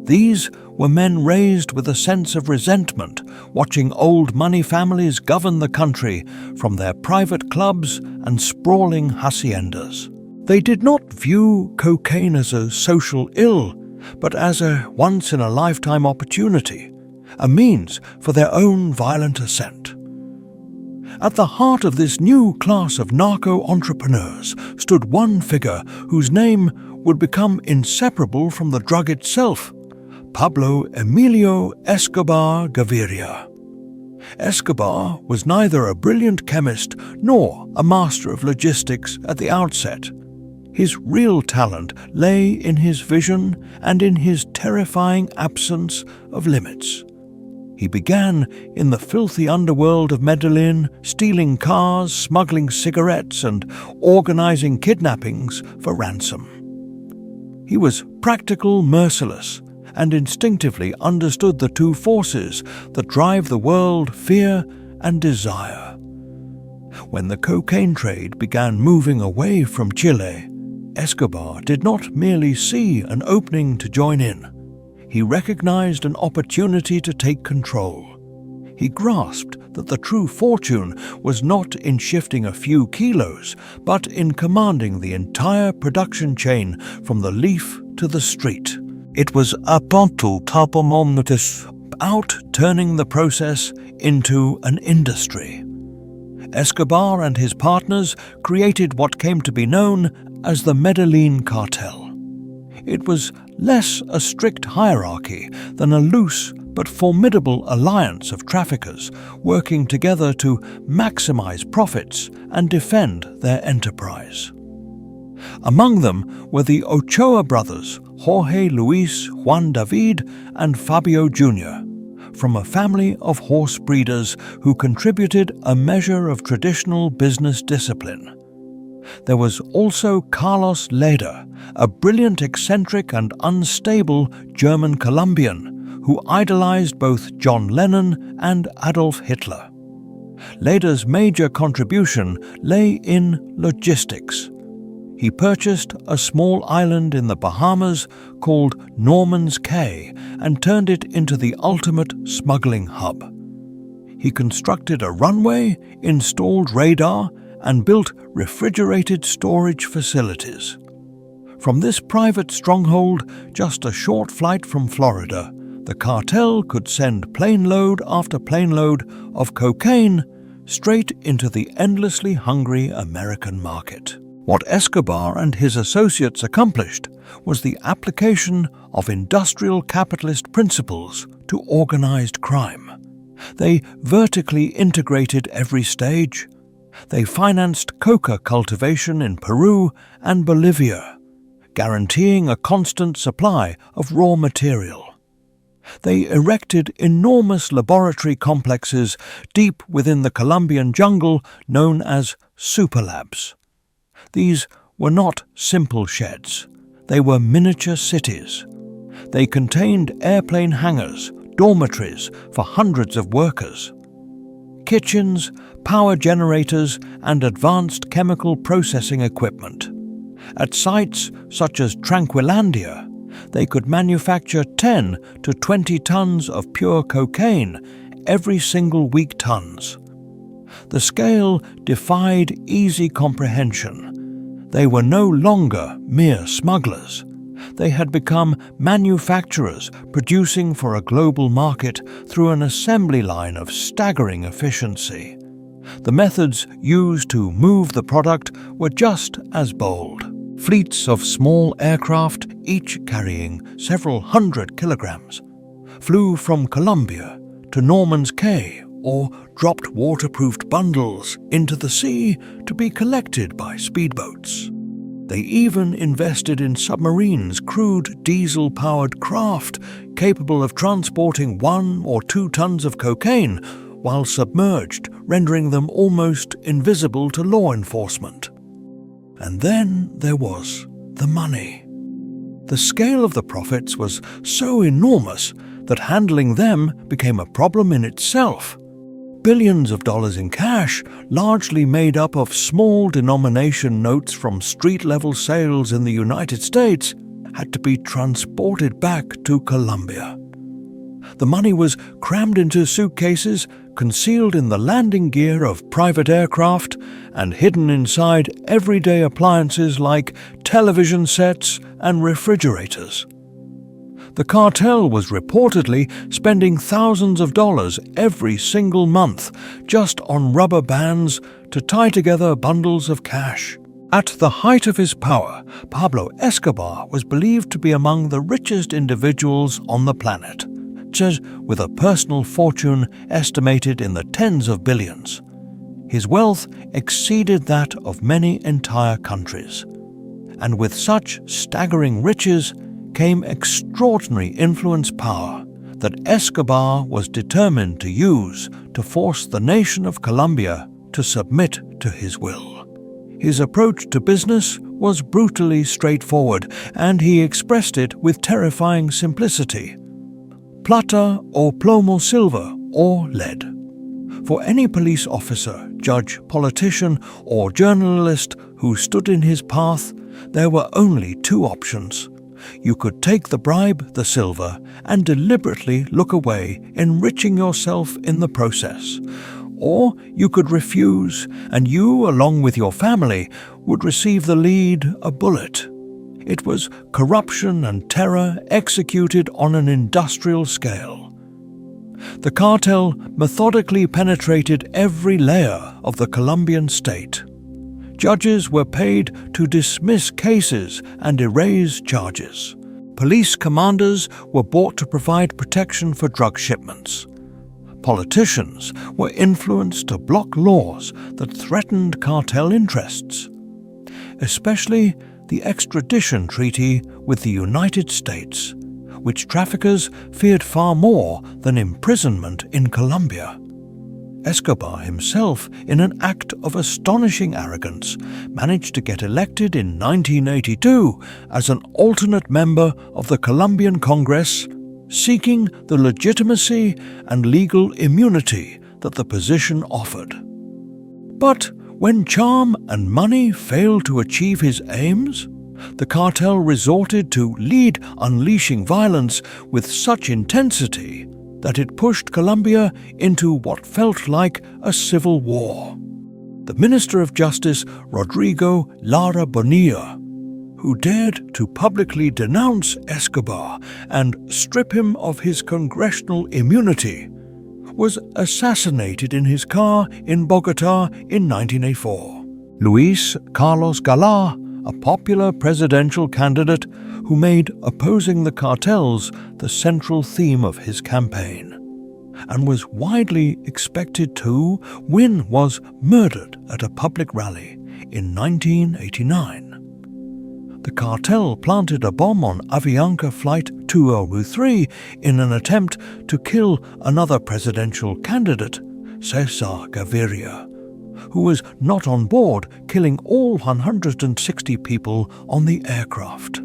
These were men raised with a sense of resentment, watching old money families govern the country from their private clubs and sprawling haciendas. They did not view cocaine as a social ill, but as a once-in-a-lifetime opportunity, a means for their own violent ascent. At the heart of this new class of narco-entrepreneurs stood one figure whose name would become inseparable from the drug itself: Pablo Emilio Escobar Gaviria. Escobar was neither a brilliant chemist nor a master of logistics at the outset. His real talent lay in his vision and in his terrifying absence of limits. He began in the filthy underworld of Medellin, stealing cars, smuggling cigarettes, and organizing kidnappings for ransom. He was practical, merciless, and instinctively understood the two forces that drive the world, fear and desire. When the cocaine trade began moving away from Chile, Escobar did not merely see an opening to join in. He recognized an opportunity to take control. He grasped that the true fortune was not in shifting a few kilos, but in commanding the entire production chain from the leaf to the street. It was about turning the process into an industry. Escobar and his partners created what came to be known as the Medellin cartel. It was less a strict hierarchy than a loose but formidable alliance of traffickers working together to maximize profits and defend their enterprise. Among them were the Ochoa brothers, Jorge Luis, Juan David, and Fabio Jr., from a family of horse breeders who contributed a measure of traditional business discipline. There was also Carlos Leder, a brilliant, eccentric and unstable German Colombian who idolized both John Lennon and Adolf Hitler. Leder's major contribution lay in logistics. He purchased a small island in the Bahamas called Norman's Cay and turned it into the ultimate smuggling hub. He constructed a runway, installed radar, and built refrigerated storage facilities. From this private stronghold, just a short flight from Florida, the cartel could send plane load after plane load of cocaine straight into the endlessly hungry American market. What Escobar and his associates accomplished was the application of industrial capitalist principles to organized crime. They vertically integrated every stage. They financed coca cultivation in Peru and Bolivia, guaranteeing a constant supply of raw material. They erected enormous laboratory complexes deep within the Colombian jungle known as superlabs. These were not simple sheds. They were miniature cities. They contained airplane hangars, dormitories for hundreds of workers, kitchens, power generators, and advanced chemical processing equipment. At sites such as Tranquilandia, they could manufacture 10 to 20 tons of pure cocaine every single week. Tons. The scale defied easy comprehension. They were no longer mere smugglers. They had become manufacturers producing for a global market through an assembly line of staggering efficiency. The methods used to move the product were just as bold. Fleets of small aircraft, each carrying several hundred kilograms, flew from Colombia to Norman's Cay or dropped waterproofed bundles into the sea to be collected by speedboats. They even invested in submarines, crude diesel-powered craft capable of transporting 1 or 2 tons of cocaine while submerged, rendering them almost invisible to law enforcement. And then there was the money. The scale of the profits was so enormous that handling them became a problem in itself. Billions of dollars in cash, largely made up of small denomination notes from street-level sales in the United States, had to be transported back to Colombia. The money was crammed into suitcases, concealed in the landing gear of private aircraft, and hidden inside everyday appliances like television sets and refrigerators. The cartel was reportedly spending thousands of dollars every single month just on rubber bands to tie together bundles of cash. At the height of his power, Pablo Escobar was believed to be among the richest individuals on the planet, with a personal fortune estimated in the tens of billions. His wealth exceeded that of many entire countries. And with such staggering riches came extraordinary influence power that Escobar was determined to use to force the nation of Colombia to submit to his will. His approach to business was brutally straightforward, and he expressed it with terrifying simplicity. Plata or plomo silver or lead. For any police officer, judge, politician, or journalist who stood in his path, there were only two options. You could take the bribe, the silver, and deliberately look away, enriching yourself in the process. Or you could refuse, and you, along with your family, would receive the lead, a bullet. It was corruption and terror executed on an industrial scale. The cartel methodically penetrated every layer of the Colombian state. Judges were paid to dismiss cases and erase charges. Police commanders were bought to provide protection for drug shipments. Politicians were influenced to block laws that threatened cartel interests. Especially the extradition treaty with the United States, which traffickers feared far more than imprisonment in Colombia. Escobar himself, in an act of astonishing arrogance, managed to get elected in 1982 as an alternate member of the Colombian Congress, seeking the legitimacy and legal immunity that the position offered. But when charm and money failed to achieve his aims, the cartel resorted to lead unleashing violence with such intensity that it pushed Colombia into what felt like a civil war. The Minister of Justice, Rodrigo Lara Bonilla, who dared to publicly denounce Escobar and strip him of his congressional immunity, was assassinated in his car in Bogotá in 1984. Luis Carlos Galá, a popular presidential candidate who made opposing the cartels the central theme of his campaign, and was widely expected to win, was murdered at a public rally in 1989. The cartel planted a bomb on Avianca Flight 203 in an attempt to kill another presidential candidate, Cesar Gaviria, who was not on board, killing all 160 people on the aircraft.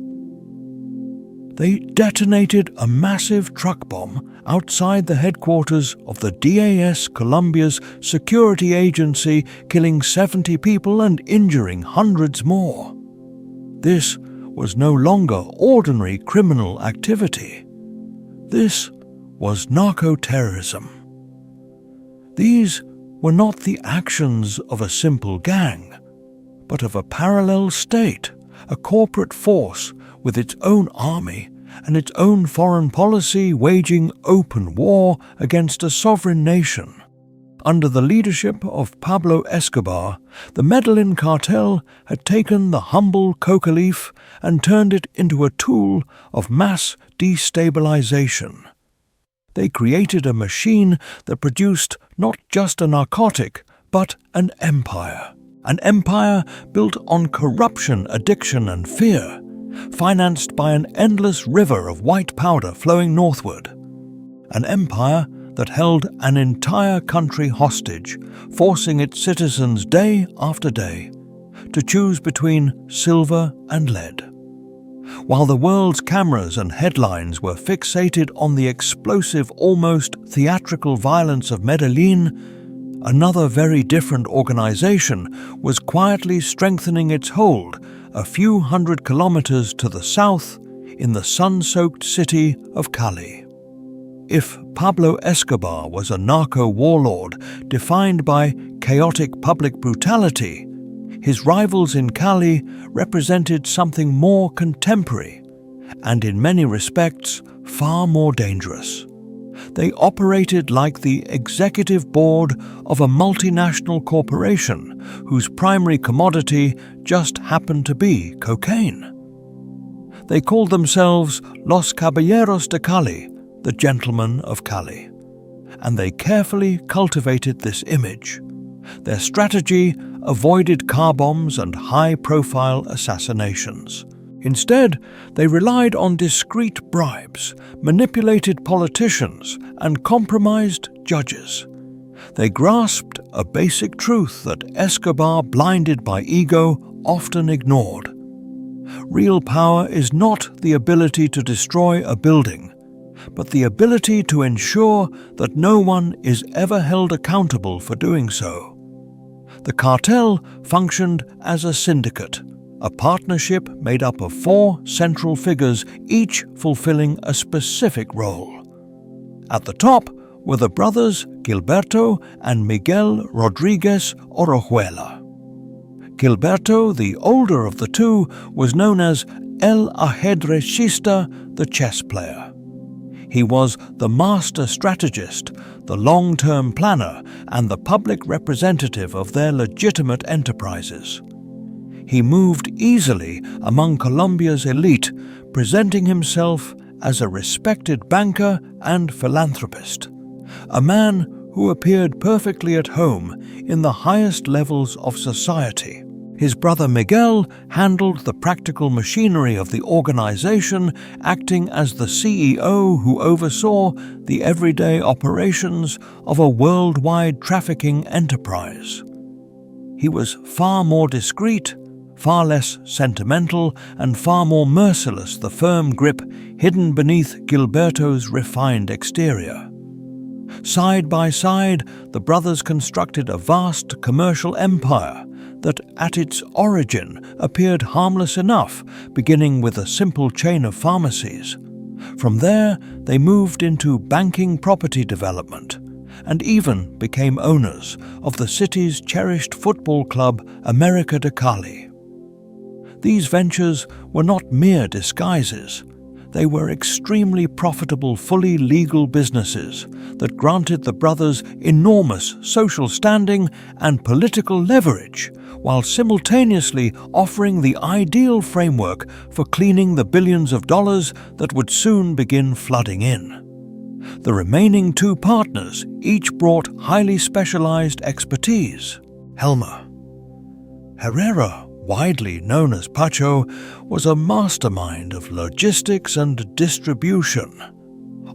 They detonated a massive truck bomb outside the headquarters of the DAS Colombia's security agency, killing 70 people and injuring hundreds more. This was no longer ordinary criminal activity. This was narco-terrorism. These were not the actions of a simple gang, but of a parallel state, a corporate force with its own army and its own foreign policy waging open war against a sovereign nation. Under the leadership of Pablo Escobar, the Medellin cartel had taken the humble coca leaf and turned it into a tool of mass destabilization. They created a machine that produced not just a narcotic, but an empire built on corruption, addiction, and fear, financed by an endless river of white powder flowing northward. An empire that held an entire country hostage, forcing its citizens day after day to choose between silver and lead. While the world's cameras and headlines were fixated on the explosive, almost theatrical violence of Medellin, another very different organization was quietly strengthening its hold a few hundred kilometers to the south in the sun-soaked city of Cali. If Pablo Escobar was a narco-warlord defined by chaotic public brutality, his rivals in Cali represented something more contemporary and, in many respects, far more dangerous. They operated like the executive board of a multinational corporation whose primary commodity just happened to be cocaine. They called themselves Los Caballeros de Cali, the Gentlemen of Cali, and they carefully cultivated this image. Their strategy avoided car bombs and high-profile assassinations. Instead, they relied on discreet bribes, manipulated politicians, and compromised judges. They grasped a basic truth that Escobar, blinded by ego, often ignored. Real power is not the ability to destroy a building, but the ability to ensure that no one is ever held accountable for doing so. The cartel functioned as a syndicate, a partnership made up of 4 central figures, each fulfilling a specific role. At the top were the brothers Gilberto and Miguel Rodriguez Orejuela. Gilberto, the older of the two, was known as El Ajedrecista, the chess player. He was the master strategist, the long-term planner, and the public representative of their legitimate enterprises. He moved easily among Colombia's elite, presenting himself as a respected banker and philanthropist, a man who appeared perfectly at home in the highest levels of society. His brother Miguel handled the practical machinery of the organization, acting as the CEO who oversaw the everyday operations of a worldwide trafficking enterprise. He was far more discreet, far less sentimental, and far more merciless, the firm grip hidden beneath Gilberto's refined exterior. Side by side, the brothers constructed a vast commercial empire that at its origin appeared harmless enough, beginning with a simple chain of pharmacies. From there, they moved into banking, property development, and even became owners of the city's cherished football club, America de Cali. These ventures were not mere disguises. They were extremely profitable, fully legal businesses that granted the brothers enormous social standing and political leverage, while simultaneously offering the ideal framework for cleaning the billions of dollars that would soon begin flooding in. The remaining 2 partners each brought highly specialized expertise. Helmer Herrera, widely known as Pacho, was a mastermind of logistics and distribution.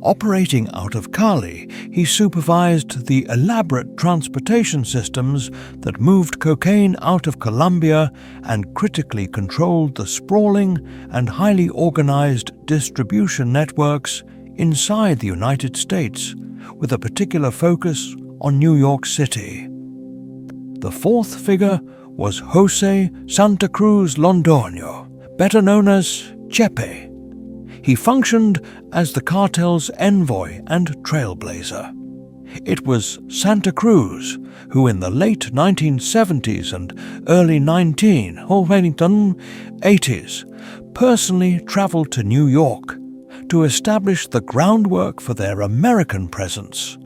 Operating out of Cali, he supervised the elaborate transportation systems that moved cocaine out of Colombia and critically controlled the sprawling and highly organized distribution networks inside the United States, with a particular focus on New York City. The 4th figure was Jose Santa Cruz Londoño, better known as Chepe. He functioned as the cartel's envoy and trailblazer. It was Santa Cruz who in the late 1970s and early 1980s personally traveled to New York to establish the groundwork for their American presence.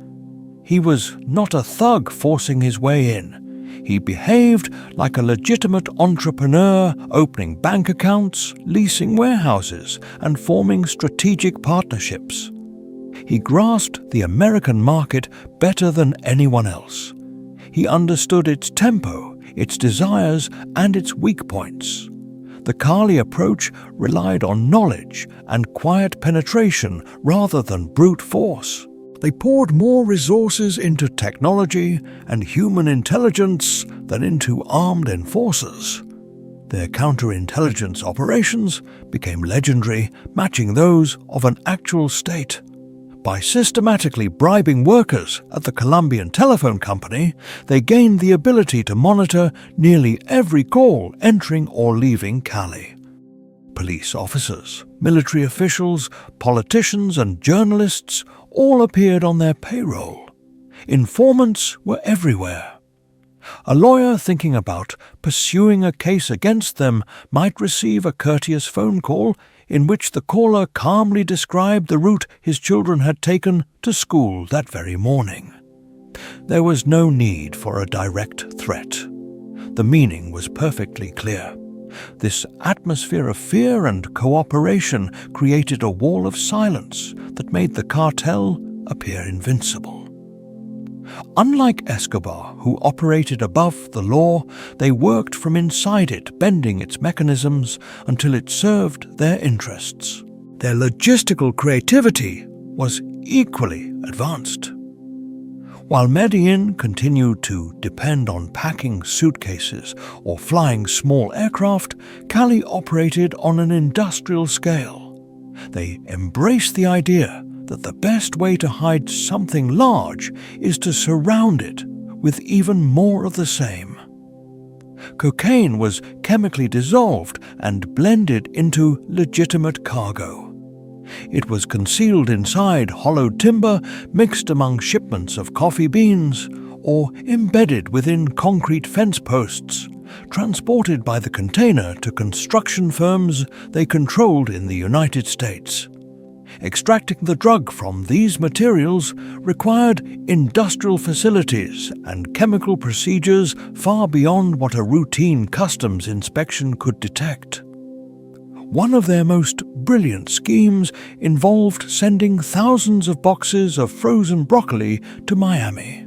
He was not a thug forcing his way in. He behaved like a legitimate entrepreneur, opening bank accounts, leasing warehouses, and forming strategic partnerships. He grasped the American market better than anyone else. He understood its tempo, its desires, and its weak points. The Cali approach relied on knowledge and quiet penetration rather than brute force. They poured more resources into technology and human intelligence than into armed enforcers. Their counterintelligence operations became legendary, matching those of an actual state. By systematically bribing workers at the Colombian telephone company, they gained the ability to monitor nearly every call entering or leaving Cali. Police officers, military officials, politicians, and journalists all appeared on their payroll. Informants were everywhere. A lawyer thinking about pursuing a case against them might receive a courteous phone call in which the caller calmly described the route his children had taken to school that very morning. There was no need for a direct threat. The meaning was perfectly clear. This atmosphere of fear and cooperation created a wall of silence that made the cartel appear invincible. Unlike Escobar, who operated above the law, they worked from inside it, bending its mechanisms until it served their interests. Their logistical creativity was equally advanced. While Medellin continued to depend on packing suitcases or flying small aircraft, Cali operated on an industrial scale. They embraced the idea that the best way to hide something large is to surround it with even more of the same. Cocaine was chemically dissolved and blended into legitimate cargo. It was concealed inside hollowed timber, mixed among shipments of coffee beans, or embedded within concrete fence posts, transported by the container to construction firms they controlled in the United States. Extracting the drug from these materials required industrial facilities and chemical procedures far beyond what a routine customs inspection could detect. One of their most brilliant schemes involved sending thousands of boxes of frozen broccoli to Miami.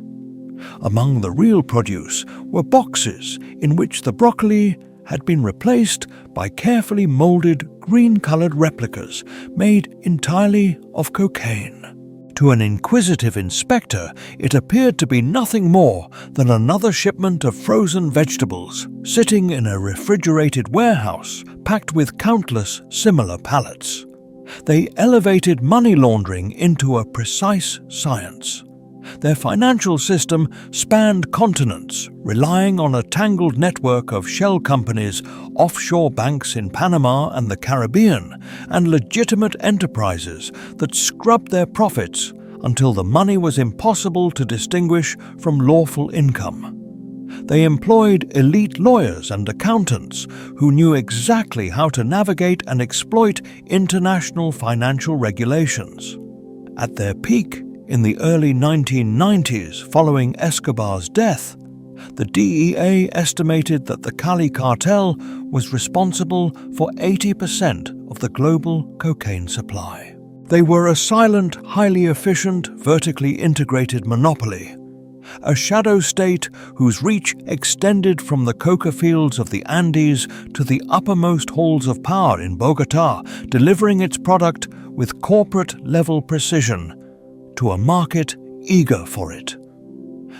Among the real produce were boxes in which the broccoli had been replaced by carefully molded green-colored replicas made entirely of cocaine. To an inquisitive inspector, it appeared to be nothing more than another shipment of frozen vegetables sitting in a refrigerated warehouse packed with countless similar pallets. They elevated money laundering into a precise science. Their financial system spanned continents, relying on a tangled network of shell companies, offshore banks in Panama and the Caribbean, and legitimate enterprises that scrubbed their profits until the money was impossible to distinguish from lawful income. They employed elite lawyers and accountants who knew exactly how to navigate and exploit international financial regulations. At their peak, in the early 1990s following Escobar's death, the DEA estimated that the Cali cartel was responsible for 80% of the global cocaine supply. They were a silent, highly efficient, vertically integrated monopoly, a shadow state whose reach extended from the coca fields of the Andes to the uppermost halls of power in Bogotá, delivering its product with corporate-level precision to a market eager for it.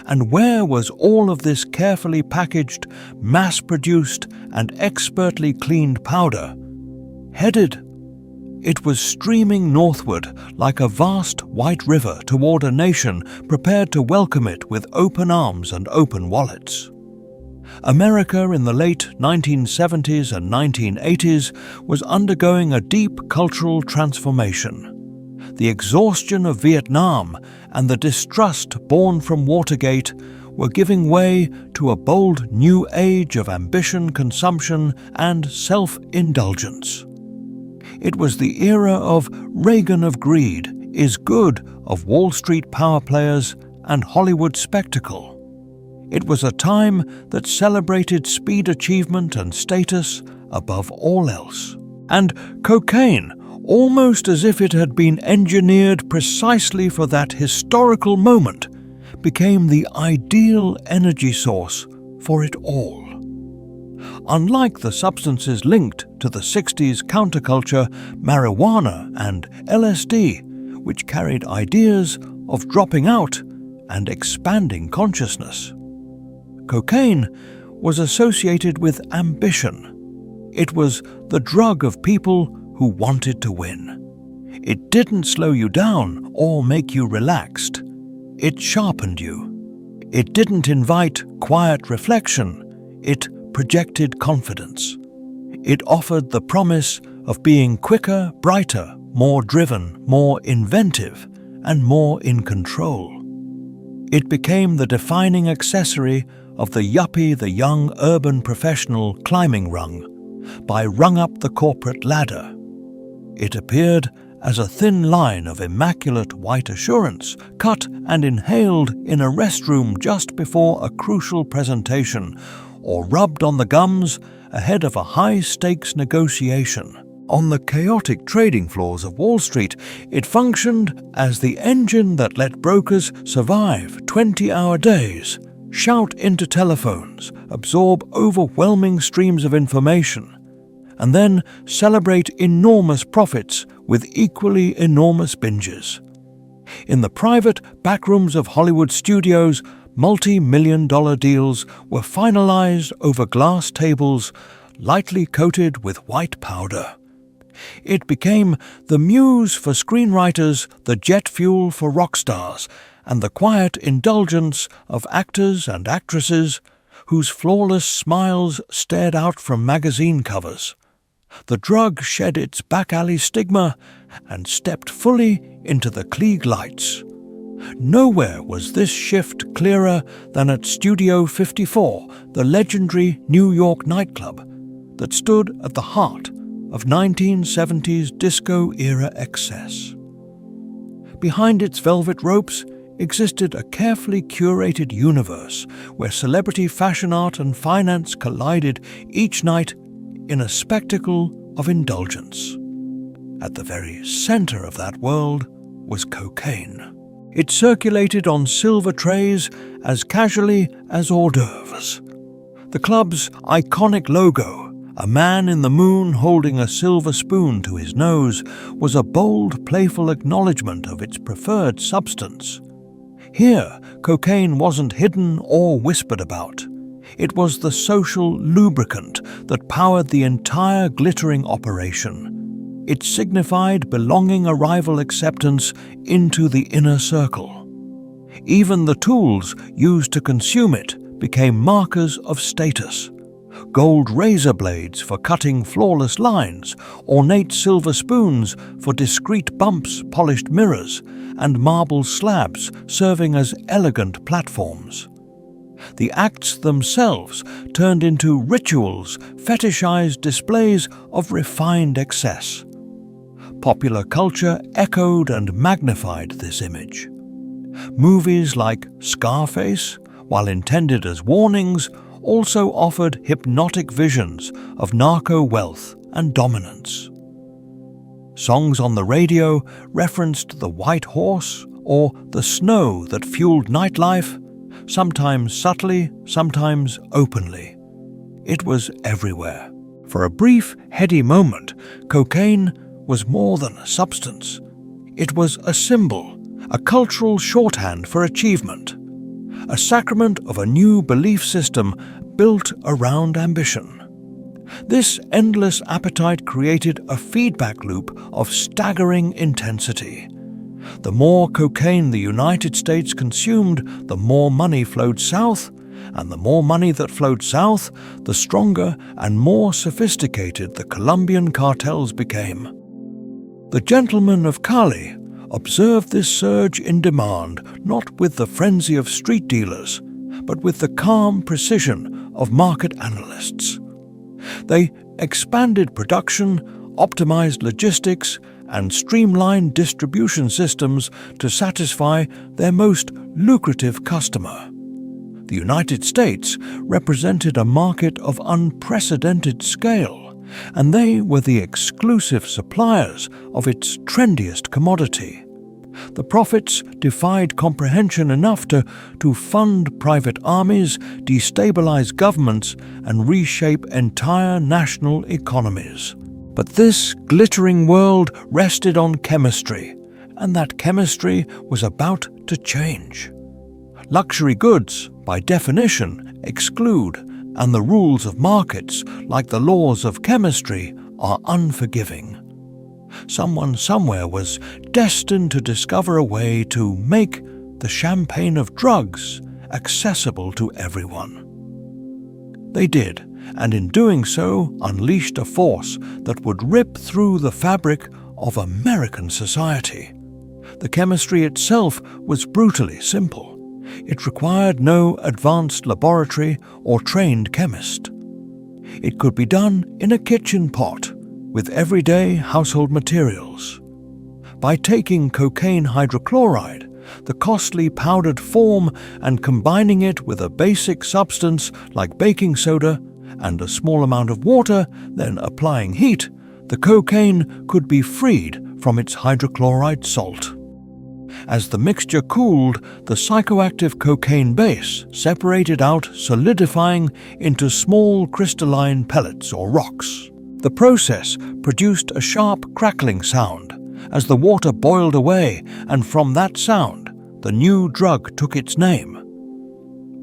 And where was all of this carefully packaged, mass-produced, and expertly cleaned powder headed? It was streaming northward like a vast white river toward a nation prepared to welcome it with open arms and open wallets. America in the late 1970s and 1980s was undergoing a deep cultural transformation. The exhaustion of Vietnam and the distrust born from Watergate were giving way to a bold new age of ambition, consumption, and self-indulgence. It was the era of Reagan of greed, is good of Wall Street power players and Hollywood spectacle. It was a time that celebrated speed, achievement, and status above all else. And cocaine, almost as if it had been engineered precisely for that historical moment, became the ideal energy source for it all. Unlike the substances linked to the 60s counterculture, marijuana and LSD, which carried ideas of dropping out and expanding consciousness, cocaine was associated with ambition. It was the drug of people who wanted to win. It didn't slow you down or make you relaxed. It sharpened you. It didn't invite quiet reflection. It projected confidence. It offered the promise of being quicker, brighter, more driven, more inventive, and more in control. It became the defining accessory of the yuppie, the young urban professional climbing rung, by rung up the corporate ladder. It appeared as a thin line of immaculate white assurance, cut and inhaled in a restroom just before a crucial presentation, or rubbed on the gums ahead of a high-stakes negotiation. On the chaotic trading floors of Wall Street, it functioned as the engine that let brokers survive 20-hour days, shout into telephones, absorb overwhelming streams of information, and then celebrate enormous profits with equally enormous binges. In the private backrooms of Hollywood studios, multi-million-dollar deals were finalized over glass tables lightly coated with white powder. It became the muse for screenwriters, the jet fuel for rock stars, and the quiet indulgence of actors and actresses whose flawless smiles stared out from magazine covers. The drug shed its back-alley stigma and stepped fully into the Klieg lights. Nowhere was this shift clearer than at Studio 54, the legendary New York nightclub that stood at the heart of 1970s disco-era excess. Behind its velvet ropes existed a carefully curated universe where celebrity fashion art and finance collided each night in a spectacle of indulgence. At the very center of that world was cocaine. It circulated on silver trays as casually as hors d'oeuvres. The club's iconic logo, a man in the moon holding a silver spoon to his nose, was a bold, playful acknowledgement of its preferred substance. Here, cocaine wasn't hidden or whispered about. It was the social lubricant that powered the entire glittering operation. It signified belonging, arrival, acceptance into the inner circle. Even the tools used to consume it became markers of status. Gold razor blades for cutting flawless lines, ornate silver spoons for discreet bumps, polished mirrors, and marble slabs serving as elegant platforms. The acts themselves turned into rituals, fetishized displays of refined excess. Popular culture echoed and magnified this image. Movies like Scarface, while intended as warnings, also offered hypnotic visions of narco wealth and dominance. Songs on the radio referenced the white horse or the snow that fueled nightlife, sometimes subtly, sometimes openly. It was everywhere. For a brief, heady moment, cocaine was more than a substance. It was a symbol, a cultural shorthand for achievement, a sacrament of a new belief system built around ambition. This endless appetite created a feedback loop of staggering intensity. The more cocaine the United States consumed, the more money flowed south, and the more money that flowed south, the stronger and more sophisticated the Colombian cartels became. The gentlemen of Cali observed this surge in demand not with the frenzy of street dealers, but with the calm precision of market analysts. They expanded production, optimized logistics, and streamlined distribution systems to satisfy their most lucrative customer. The United States represented a market of unprecedented scale, and they were the exclusive suppliers of its trendiest commodity. The profits defied comprehension enough to fund private armies, destabilize governments, and reshape entire national economies. But this glittering world rested on chemistry, and that chemistry was about to change. Luxury goods, by definition, exclude, and the rules of markets, like the laws of chemistry, are unforgiving. Someone somewhere was destined to discover a way to make the champagne of drugs accessible to everyone. They did, and in doing so unleashed a force that would rip through the fabric of American society. The chemistry itself was brutally simple. It required no advanced laboratory or trained chemist. It could be done in a kitchen pot with everyday household materials. By taking cocaine hydrochloride, the costly powdered form, and combining it with a basic substance like baking soda and a small amount of water, then applying heat, the cocaine could be freed from its hydrochloride salt. As the mixture cooled, the psychoactive cocaine base separated out, solidifying into small crystalline pellets or rocks. The process produced a sharp crackling sound as the water boiled away, and from that sound, the new drug took its name: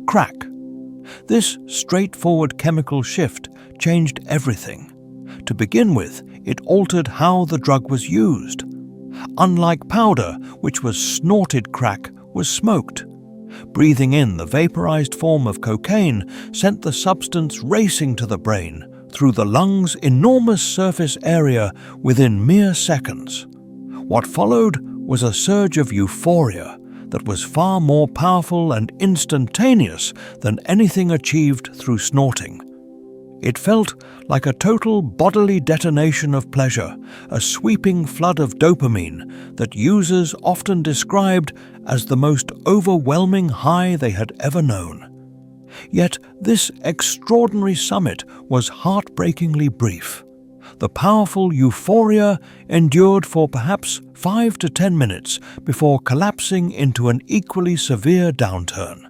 crack. This straightforward chemical shift changed everything. To begin with, it altered how the drug was used. Unlike powder, which was snorted, crack was smoked. Breathing in the vaporized form of cocaine sent the substance racing to the brain through the lungs' enormous surface area within mere seconds. What followed was a surge of euphoria that was far more powerful and instantaneous than anything achieved through snorting. It felt like a total bodily detonation of pleasure, a sweeping flood of dopamine that users often described as the most overwhelming high they had ever known. Yet this extraordinary summit was heartbreakingly brief. The powerful euphoria endured for perhaps 5 to 10 minutes before collapsing into an equally severe downturn.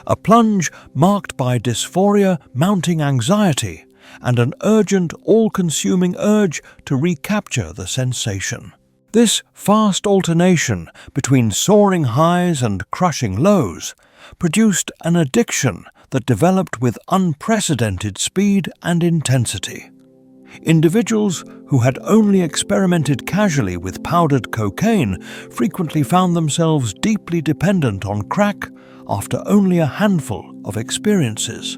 A plunge marked by dysphoria, mounting anxiety, and an urgent, all-consuming urge to recapture the sensation. This fast alternation between soaring highs and crushing lows produced an addiction that developed with unprecedented speed and intensity. Individuals who had only experimented casually with powdered cocaine frequently found themselves deeply dependent on crack after only a handful of experiences.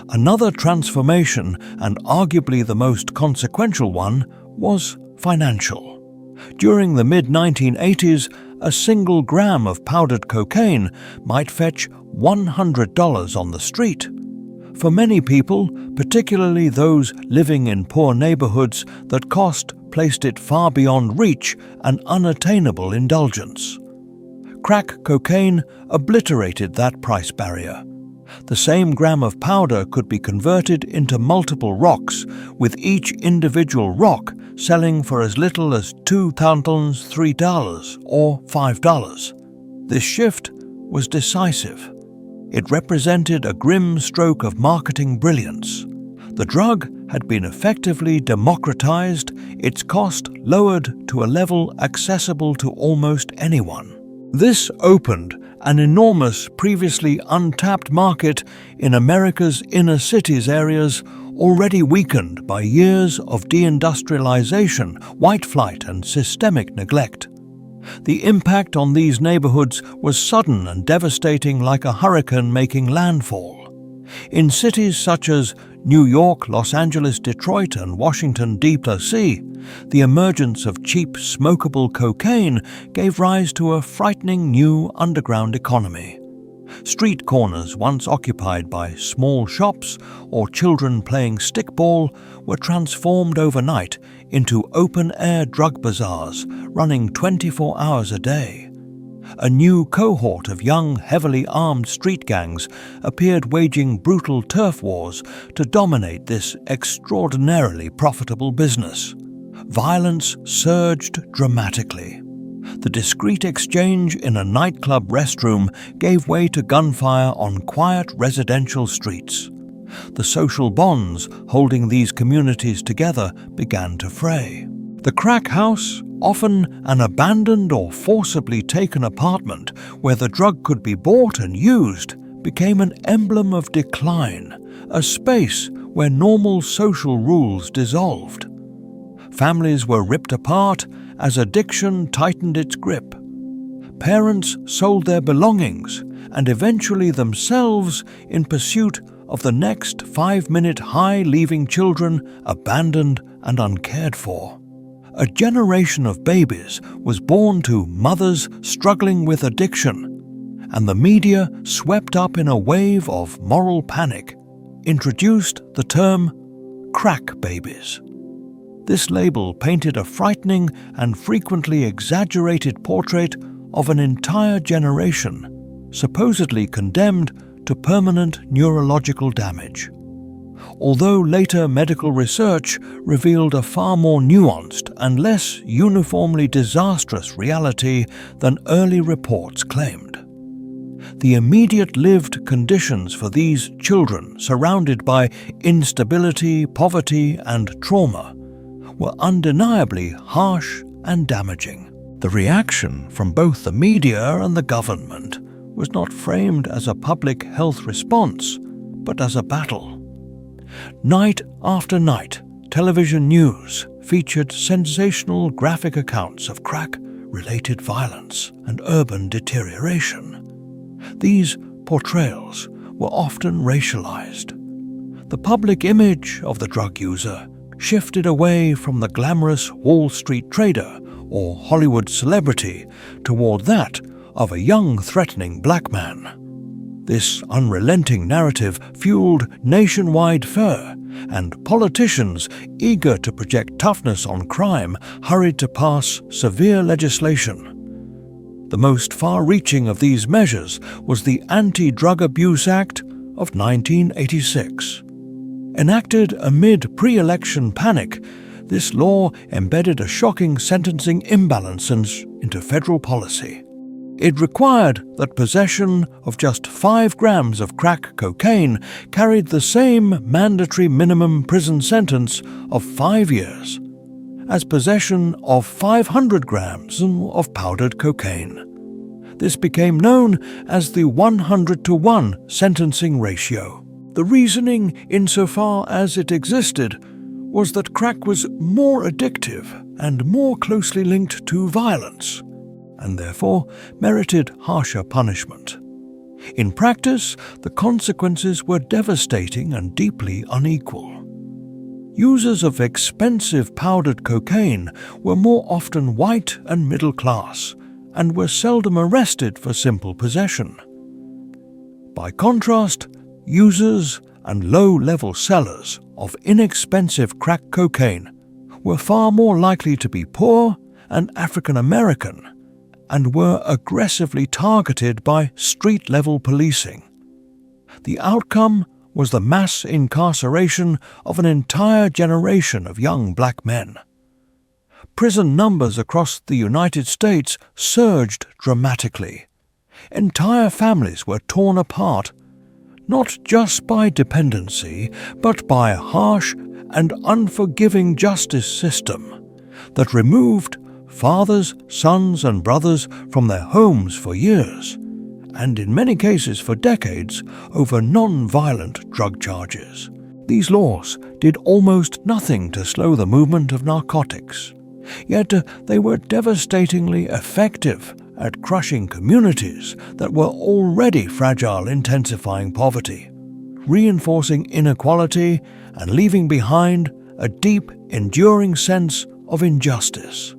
Another transformation, and arguably the most consequential one, was financial. During the mid-1980s, a single gram of powdered cocaine might fetch $100 on the street. For many people, particularly those living in poor neighborhoods, that cost placed it far beyond reach, an unattainable indulgence. Crack cocaine obliterated that price barrier. The same gram of powder could be converted into multiple rocks, with each individual rock selling for as little as $2, $3, or $5. This shift was decisive. It represented a grim stroke of marketing brilliance. The drug had been effectively democratized, its cost lowered to a level accessible to almost anyone. This opened an enormous, previously untapped market in America's inner cities areas already weakened by years of deindustrialization, white flight, and systemic neglect. The impact on these neighborhoods was sudden and devastating, like a hurricane making landfall. In cities such as New York, Los Angeles, Detroit, and Washington, D.C., the emergence of cheap, smokable cocaine gave rise to a frightening new underground economy. Street corners once occupied by small shops or children playing stickball were transformed overnight into open-air drug bazaars running 24 hours a day. A new cohort of young, heavily armed street gangs appeared, waging brutal turf wars to dominate this extraordinarily profitable business. Violence surged dramatically. The discreet exchange in a nightclub restroom gave way to gunfire on quiet residential streets. The social bonds holding these communities together began to fray. The crack house, often an abandoned or forcibly taken apartment where the drug could be bought and used, became an emblem of decline, a space where normal social rules dissolved. Families were ripped apart as addiction tightened its grip. Parents sold their belongings and eventually themselves in pursuit of the next 5-minute high, leaving children abandoned and uncared for. A generation of babies was born to mothers struggling with addiction, and the media, swept up in a wave of moral panic, introduced the term crack babies. This label painted a frightening and frequently exaggerated portrait of an entire generation, supposedly condemned to permanent neurological damage. although later medical research revealed a far more nuanced and less uniformly disastrous reality than early reports claimed. The immediate lived conditions for these children, surrounded by instability, poverty, and trauma, were undeniably harsh and damaging. The reaction from both the media and the government was not framed as a public health response, but as a battle. Night after night, television news featured sensational graphic accounts of crack-related violence and urban deterioration. These portrayals were often racialized. The public image of the drug user shifted away from the glamorous Wall Street trader or Hollywood celebrity toward that of a young, threatening black man. This unrelenting narrative fueled nationwide fear, and politicians eager to project toughness on crime hurried to pass severe legislation. The most far-reaching of these measures was the Anti-Drug Abuse Act of 1986. Enacted amid pre-election panic, this law embedded a shocking sentencing imbalance into federal policy. It required that possession of just 5 grams of crack cocaine carried the same mandatory minimum prison sentence of 5 years as possession of 500 grams of powdered cocaine. This became known as the 100-to-1 sentencing ratio. The reasoning, insofar as it existed, was that crack was more addictive and more closely linked to violence, and therefore merited harsher punishment. In practice, the consequences were devastating and deeply unequal. Users of expensive powdered cocaine were more often white and middle class, and were seldom arrested for simple possession. By contrast, users and low-level sellers of inexpensive crack cocaine were far more likely to be poor and African American, and were aggressively targeted by street-level policing. The outcome was the mass incarceration of an entire generation of young black men. Prison numbers across the United States surged dramatically. Entire families were torn apart, not just by dependency, but by a harsh and unforgiving justice system that removed fathers, sons, and brothers from their homes for years, and in many cases for decades, over non-violent drug charges. These laws did almost nothing to slow the movement of narcotics, yet they were devastatingly effective at crushing communities that were already fragile, intensifying poverty, reinforcing inequality, and leaving behind a deep, enduring sense of injustice.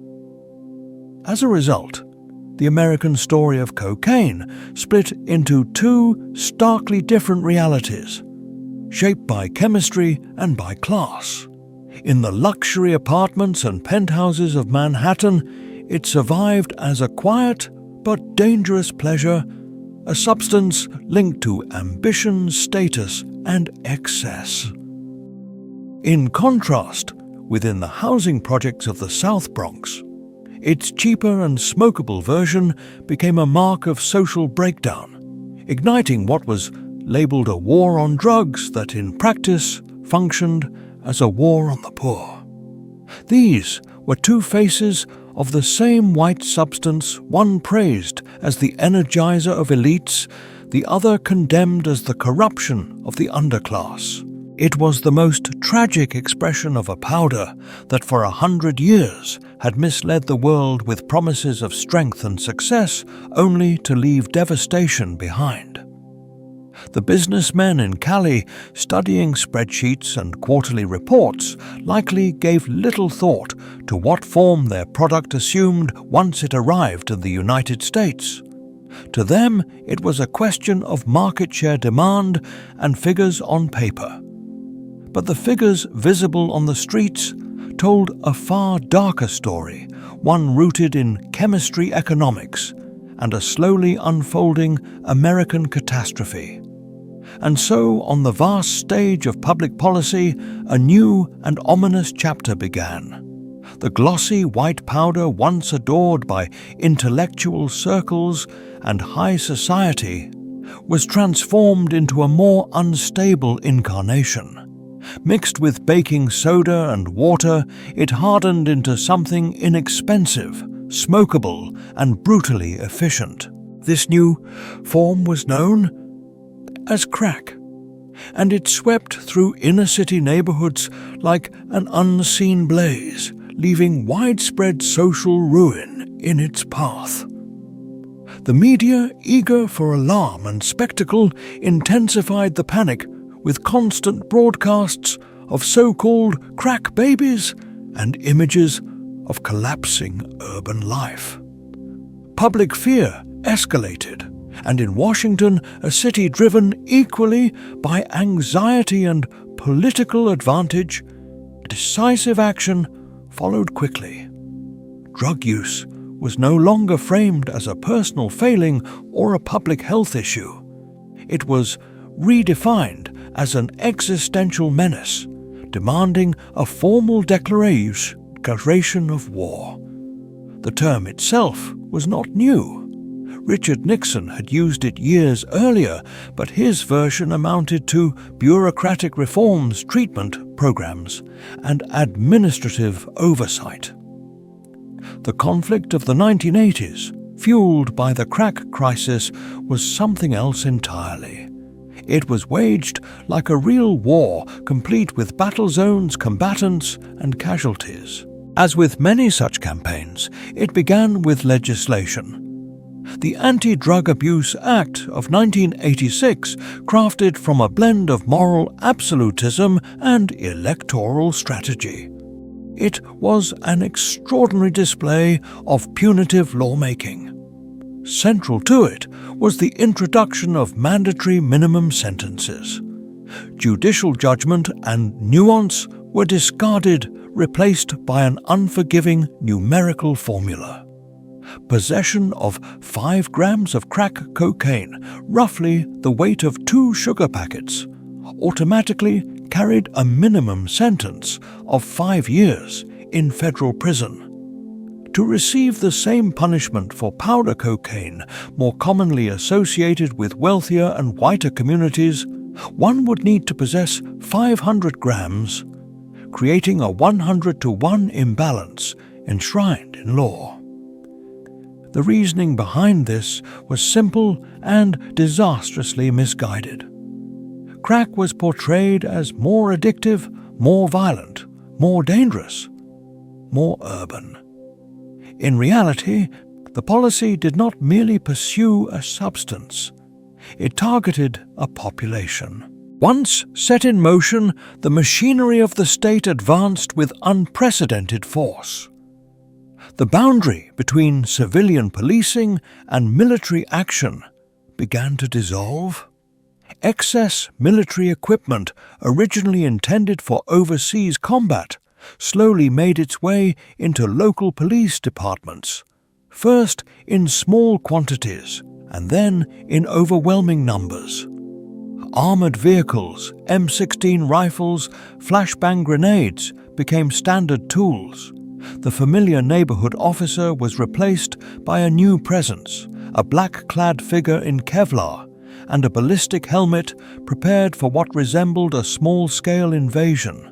As a result, the American story of cocaine split into 2 starkly different realities, shaped by chemistry and by class. In the luxury apartments and penthouses of Manhattan, it survived as a quiet but dangerous pleasure, a substance linked to ambition, status, and excess. In contrast, within the housing projects of the South Bronx, its cheaper and smokable version became a mark of social breakdown, igniting what was labeled a war on drugs that in practice functioned as a war on the poor. These were 2 faces of the same white substance, one praised as the energizer of elites, the other condemned as the corruption of the underclass. It was the most tragic expression of a powder that for 100 years had misled the world with promises of strength and success, only to leave devastation behind. The businessmen in Cali, studying spreadsheets and quarterly reports, likely gave little thought to what form their product assumed once it arrived in the United States. To them, it was a question of market share demand and figures on paper. But the figures visible on the streets told a far darker story, one rooted in chemistry economics and a slowly unfolding American catastrophe. And so, on the vast stage of public policy, a new and ominous chapter began. The glossy white powder once adored by intellectual circles and high society was transformed into a more unstable incarnation. Mixed with baking soda and water, it hardened into something inexpensive, smokable, and brutally efficient. This new form was known as crack, and it swept through inner-city neighborhoods like an unseen blaze, leaving widespread social ruin in its path. The media, eager for alarm and spectacle, intensified the panic with constant broadcasts of so-called crack babies and images of collapsing urban life. Public fear escalated, and in Washington, a city driven equally by anxiety and political advantage, decisive action followed quickly. Drug use was no longer framed as a personal failing or a public health issue. It was redefined as an existential menace, demanding a formal declaration of war. The term itself was not new. Richard Nixon had used it years earlier, but his version amounted to bureaucratic reforms, treatment programs, and administrative oversight. The conflict of the 1980s, fueled by the crack crisis, was something else entirely. It was waged like a real war, complete with battle zones, combatants, and casualties. As with many such campaigns, it began with legislation. The Anti-Drug Abuse Act of 1986, crafted from a blend of moral absolutism and electoral strategy. It was an extraordinary display of punitive lawmaking. Central to it was the introduction of mandatory minimum sentences. Judicial judgment and nuance were discarded, replaced by an unforgiving numerical formula. Possession of 5 grams of crack cocaine, roughly the weight of 2 sugar packets, automatically carried a minimum sentence of 5 years in federal prison. To receive the same punishment for powder cocaine, more commonly associated with wealthier and whiter communities, one would need to possess 500 grams, creating a 100-to-1 imbalance enshrined in law. The reasoning behind this was simple and disastrously misguided. Crack was portrayed as more addictive, more violent, more dangerous, more urban. In reality, the policy did not merely pursue a substance, it targeted a population. Once set in motion, the machinery of the state advanced with unprecedented force. The boundary between civilian policing and military action began to dissolve. Excess military equipment, originally intended for overseas combat, slowly made its way into local police departments, first in small quantities and then in overwhelming numbers. Armored vehicles, M16 rifles, flashbang grenades became standard tools. The familiar neighborhood officer was replaced by a new presence, a black-clad figure in Kevlar and a ballistic helmet prepared for what resembled a small-scale invasion.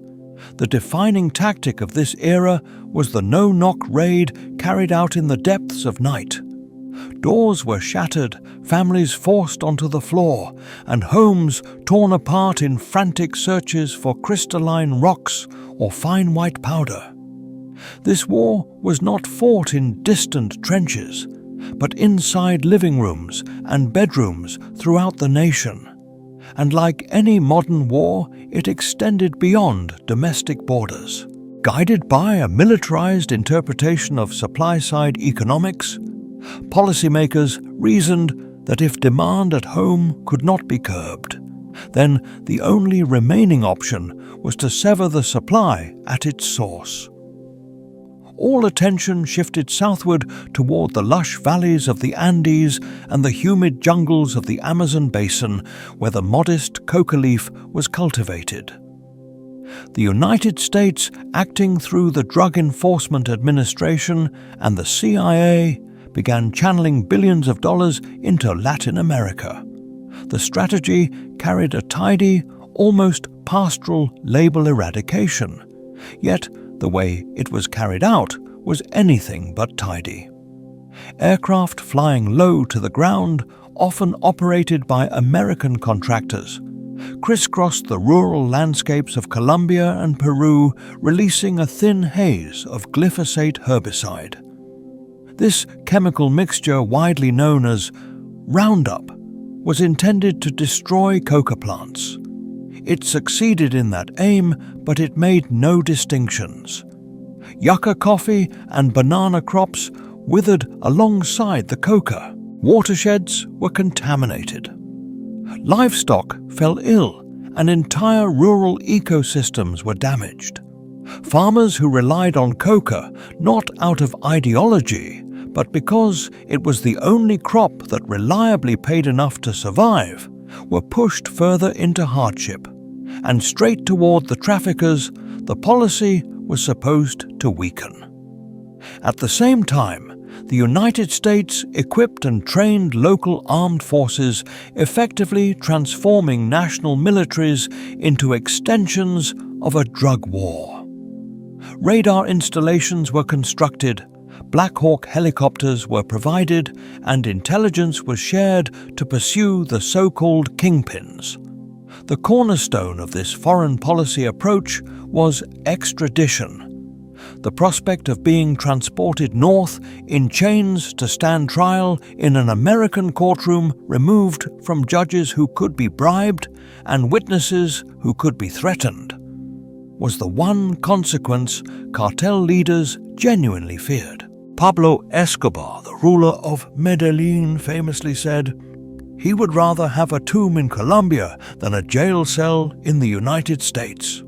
The defining tactic of this era was the no-knock raid carried out in the depths of night. Doors were shattered, families forced onto the floor, and homes torn apart in frantic searches for crystalline rocks or fine white powder. This war was not fought in distant trenches, but inside living rooms and bedrooms throughout the nation. And like any modern war, it extended beyond domestic borders. Guided by a militarized interpretation of supply-side economics, policymakers reasoned that if demand at home could not be curbed, then the only remaining option was to sever the supply at its source. all attention shifted southward toward the lush valleys of the Andes and the humid jungles of the Amazon basin, where the modest coca leaf was cultivated. The United States, acting through the Drug Enforcement Administration and the CIA, began channeling billions of dollars into Latin America. The strategy carried a tidy, almost pastoral label eradication, yet the way it was carried out was anything but tidy. Aircraft flying low to the ground, often operated by American contractors, crisscrossed the rural landscapes of Colombia and Peru, releasing a thin haze of glyphosate herbicide. This chemical mixture, widely known as Roundup, was intended to destroy coca plants. It succeeded in that aim, but it made no distinctions. Yucca coffee and banana crops withered alongside the coca. Watersheds were contaminated. Livestock fell ill, and entire rural ecosystems were damaged. Farmers who relied on coca not out of ideology, but because it was the only crop that reliably paid enough to survive, were pushed further into hardship, and straight toward the traffickers the policy was supposed to weaken. At the same time, the United States equipped and trained local armed forces, effectively transforming national militaries into extensions of a drug war. Radar installations were constructed, Black Hawk helicopters were provided, and intelligence was shared to pursue the so-called kingpins. The cornerstone of this foreign policy approach was extradition. The prospect of being transported north in chains to stand trial in an American courtroom removed from judges who could be bribed and witnesses who could be threatened was the one consequence cartel leaders genuinely feared. Pablo Escobar, the ruler of Medellin, famously said, he would rather have a tomb in Colombia than a jail cell in the United States.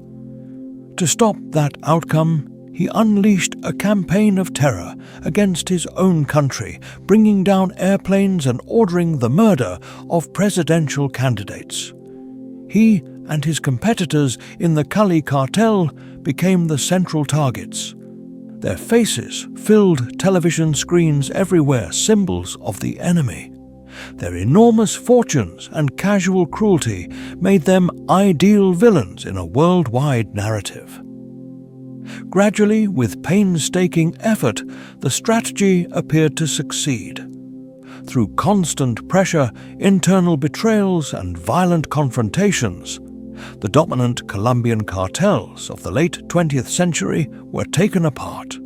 To stop that outcome, he unleashed a campaign of terror against his own country, bringing down airplanes and ordering the murder of presidential candidates. He and his competitors in the Cali cartel became the central targets. Their faces filled television screens everywhere, symbols of the enemy. Their enormous fortunes and casual cruelty made them ideal villains in a worldwide narrative. Gradually, with painstaking effort, the strategy appeared to succeed. Through constant pressure, internal betrayals, and violent confrontations, the dominant Colombian cartels of the late 20th century were taken apart.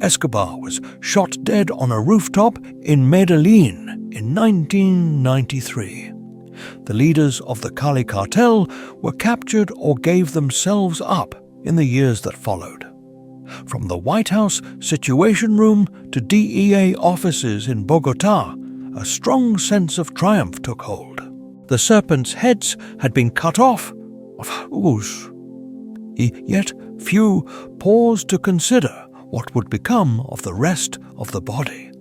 Escobar was shot dead on a rooftop in Medellin in 1993. The leaders of the Cali cartel were captured or gave themselves up in the years that followed. From the White House Situation Room to DEA offices in Bogotá, a strong sense of triumph took hold. The serpents' heads had been cut off. Yet few paused to consider what would become of the rest of the body.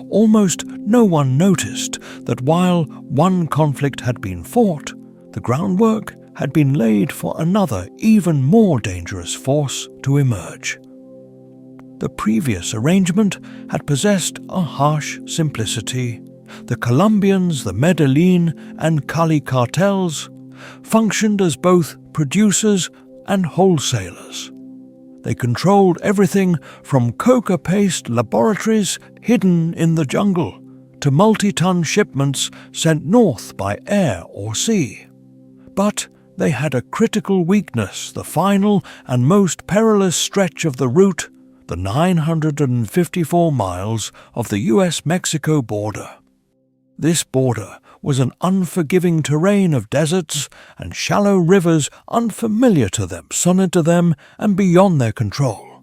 Almost no one noticed that while one conflict had been fought, the groundwork had been laid for another, even more dangerous force to emerge. The previous arrangement had possessed a harsh simplicity. The Colombians, the Medellin and Cali cartels functioned as both producers and wholesalers. They controlled everything from coca paste laboratories hidden in the jungle to multi-ton shipments sent north by air or sea. But they had a critical weakness, the final and most perilous stretch of the route, the 954 miles of the US-Mexico border. This border was an unforgiving terrain of deserts and shallow rivers unfamiliar to them, sonnet to them, and beyond their control.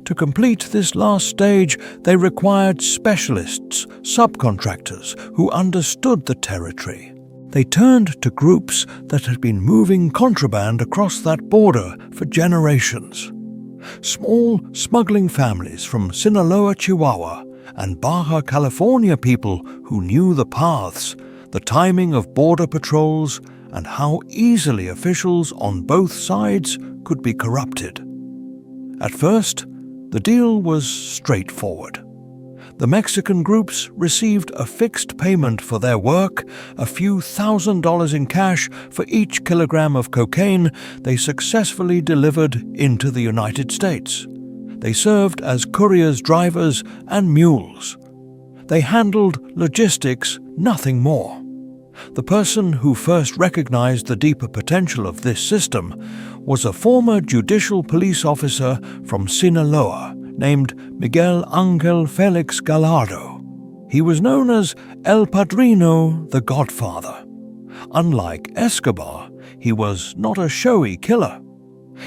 To complete this last stage, they required specialists, subcontractors, who understood the territory. They turned to groups that had been moving contraband across that border for generations. Small smuggling families from Sinaloa, Chihuahua, and Baja California people who knew the paths, the timing of border patrols, and how easily officials on both sides could be corrupted. At first, the deal was straightforward. The Mexican groups received a fixed payment for their work, a few $1,000s in cash for each kilogram of cocaine they successfully delivered into the United States. They served as couriers, drivers, and mules. They handled logistics, nothing more. The person who first recognized the deeper potential of this system was a former judicial police officer from Sinaloa named Miguel Ángel Félix Gallardo. He was known as El Padrino, the Godfather. Unlike Escobar, he was not a showy killer.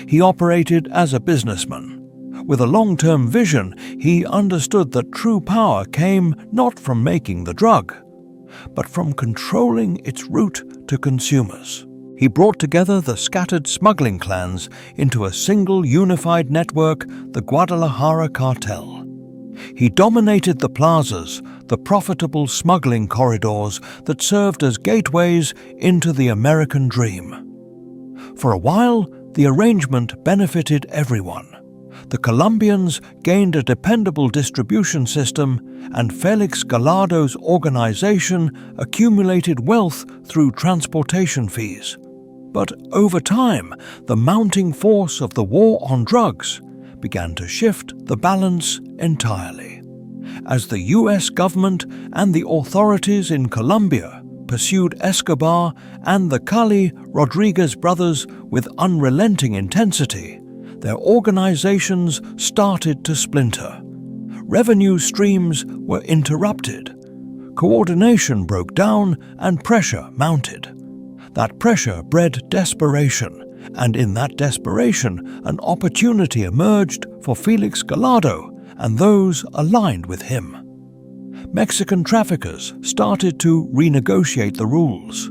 He operated as a businessman. With a long-term vision, he understood that true power came not from making the drug, but from controlling its route to consumers. He brought together the scattered smuggling clans into a single unified network, the Guadalajara cartel. He dominated the plazas, the profitable smuggling corridors that served as gateways into the American dream. For a while, the arrangement benefited everyone. The Colombians gained a dependable distribution system, and Félix Gallardo's organization accumulated wealth through transportation fees. But over time, the mounting force of the war on drugs began to shift the balance entirely. As the U.S. government and the authorities in Colombia pursued Escobar and the Cali Rodriguez brothers with unrelenting intensity, their organizations started to splinter. Revenue streams were interrupted. Coordination broke down and pressure mounted. That pressure bred desperation, and in that desperation, an opportunity emerged for Félix Gallardo and those aligned with him. Mexican traffickers started to renegotiate the rules.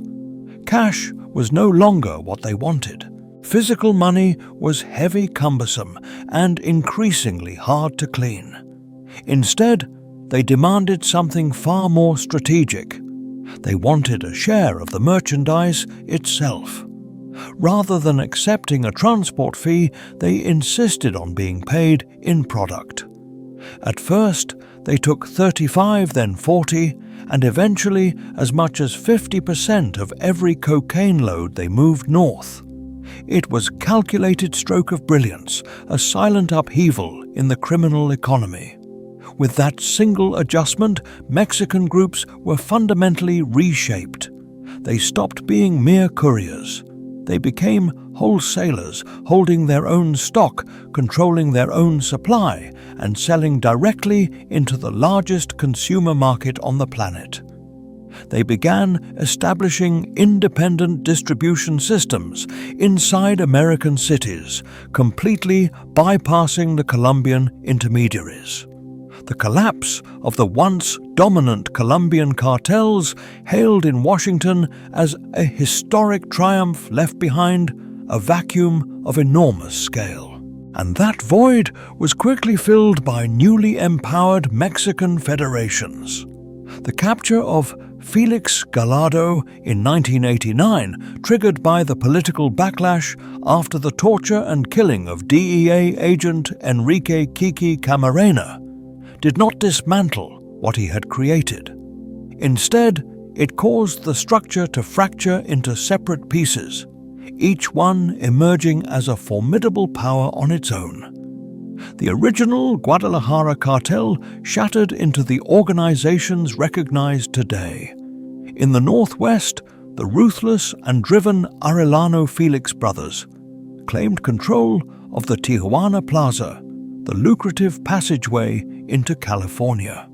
Cash was no longer what they wanted. Physical money was heavy, cumbersome, and increasingly hard to clean. Instead, they demanded something far more strategic. They wanted a share of the merchandise itself. Rather than accepting a transport fee, they insisted on being paid in product. At first, they took 35, then 40, and eventually as much as 50% of every cocaine load they moved north. It was a calculated stroke of brilliance, a silent upheaval in the criminal economy. With that single adjustment, Mexican groups were fundamentally reshaped. They stopped being mere couriers. They became wholesalers, holding their own stock, controlling their own supply, and selling directly into the largest consumer market on the planet. They began establishing independent distribution systems inside American cities, completely bypassing the Colombian intermediaries. The collapse of the once dominant Colombian cartels, hailed in Washington as a historic triumph, left behind a vacuum of enormous scale. And that void was quickly filled by newly empowered Mexican federations. The capture of Félix Gallardo in 1989, triggered by the political backlash after the torture and killing of DEA agent Enrique Kiki Camarena, did not dismantle what he had created. Instead, it caused the structure to fracture into separate pieces, each one emerging as a formidable power on its own. The original Guadalajara cartel shattered into the organizations recognized today. In the Northwest, the ruthless and driven Arellano Félix brothers claimed control of the Tijuana Plaza, the lucrative passageway into California.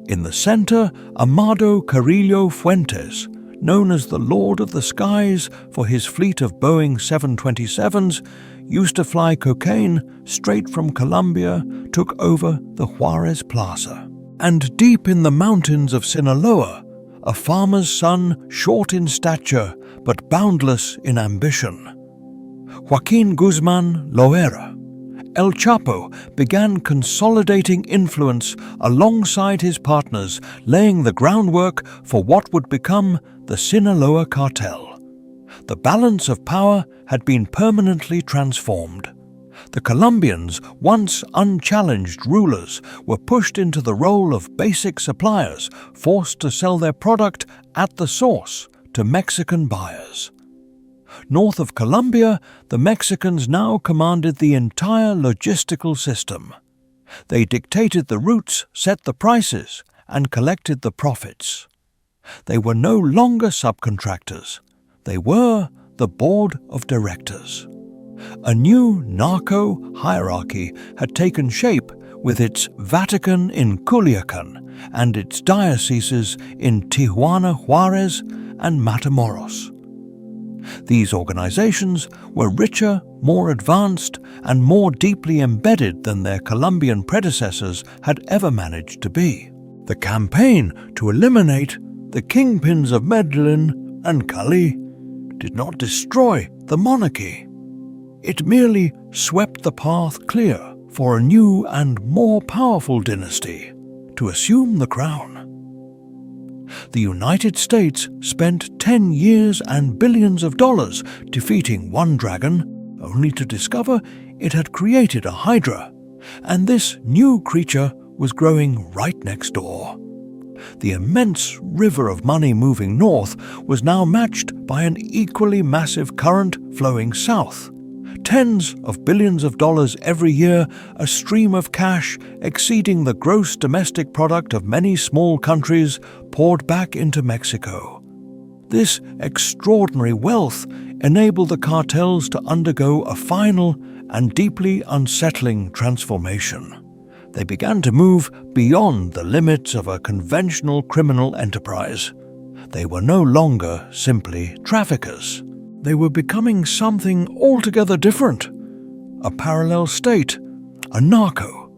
In the center, Amado Carrillo Fuentes, known as the Lord of the Skies for his fleet of Boeing 727s, used to fly cocaine straight from Colombia, took over the Juarez Plaza. And deep in the mountains of Sinaloa, a farmer's son, short in stature but boundless in ambition, Joaquin Guzman Loera, El Chapo began consolidating influence alongside his partners, laying the groundwork for what would become the Sinaloa cartel. The balance of power had been permanently transformed. The Colombians, once unchallenged rulers, were pushed into the role of basic suppliers, forced to sell their product at the source to Mexican buyers. North of Colombia, the Mexicans now commanded the entire logistical system. They dictated the routes, set the prices, and collected the profits. They were no longer subcontractors. They were the board of directors. A new narco hierarchy had taken shape with its Vatican in Culiacan and its dioceses in Tijuana, Juarez, and Matamoros. These organizations were richer, more advanced, and more deeply embedded than their Colombian predecessors had ever managed to be. The campaign to eliminate the kingpins of Medellin and Cali did not destroy the monarchy. It merely swept the path clear for a new and more powerful dynasty to assume the crown. The United States spent 10 years and billions of dollars defeating one dragon, only to discover it had created a hydra, and this new creature was growing right next door. The immense river of money moving north was now matched by an equally massive current flowing south. Tens of billions of dollars every year, a stream of cash exceeding the gross domestic product of many small countries, poured back into Mexico. This extraordinary wealth enabled the cartels to undergo a final and deeply unsettling transformation. They began to move beyond the limits of a conventional criminal enterprise. They were no longer simply traffickers. They were becoming something altogether different. A parallel state, a narco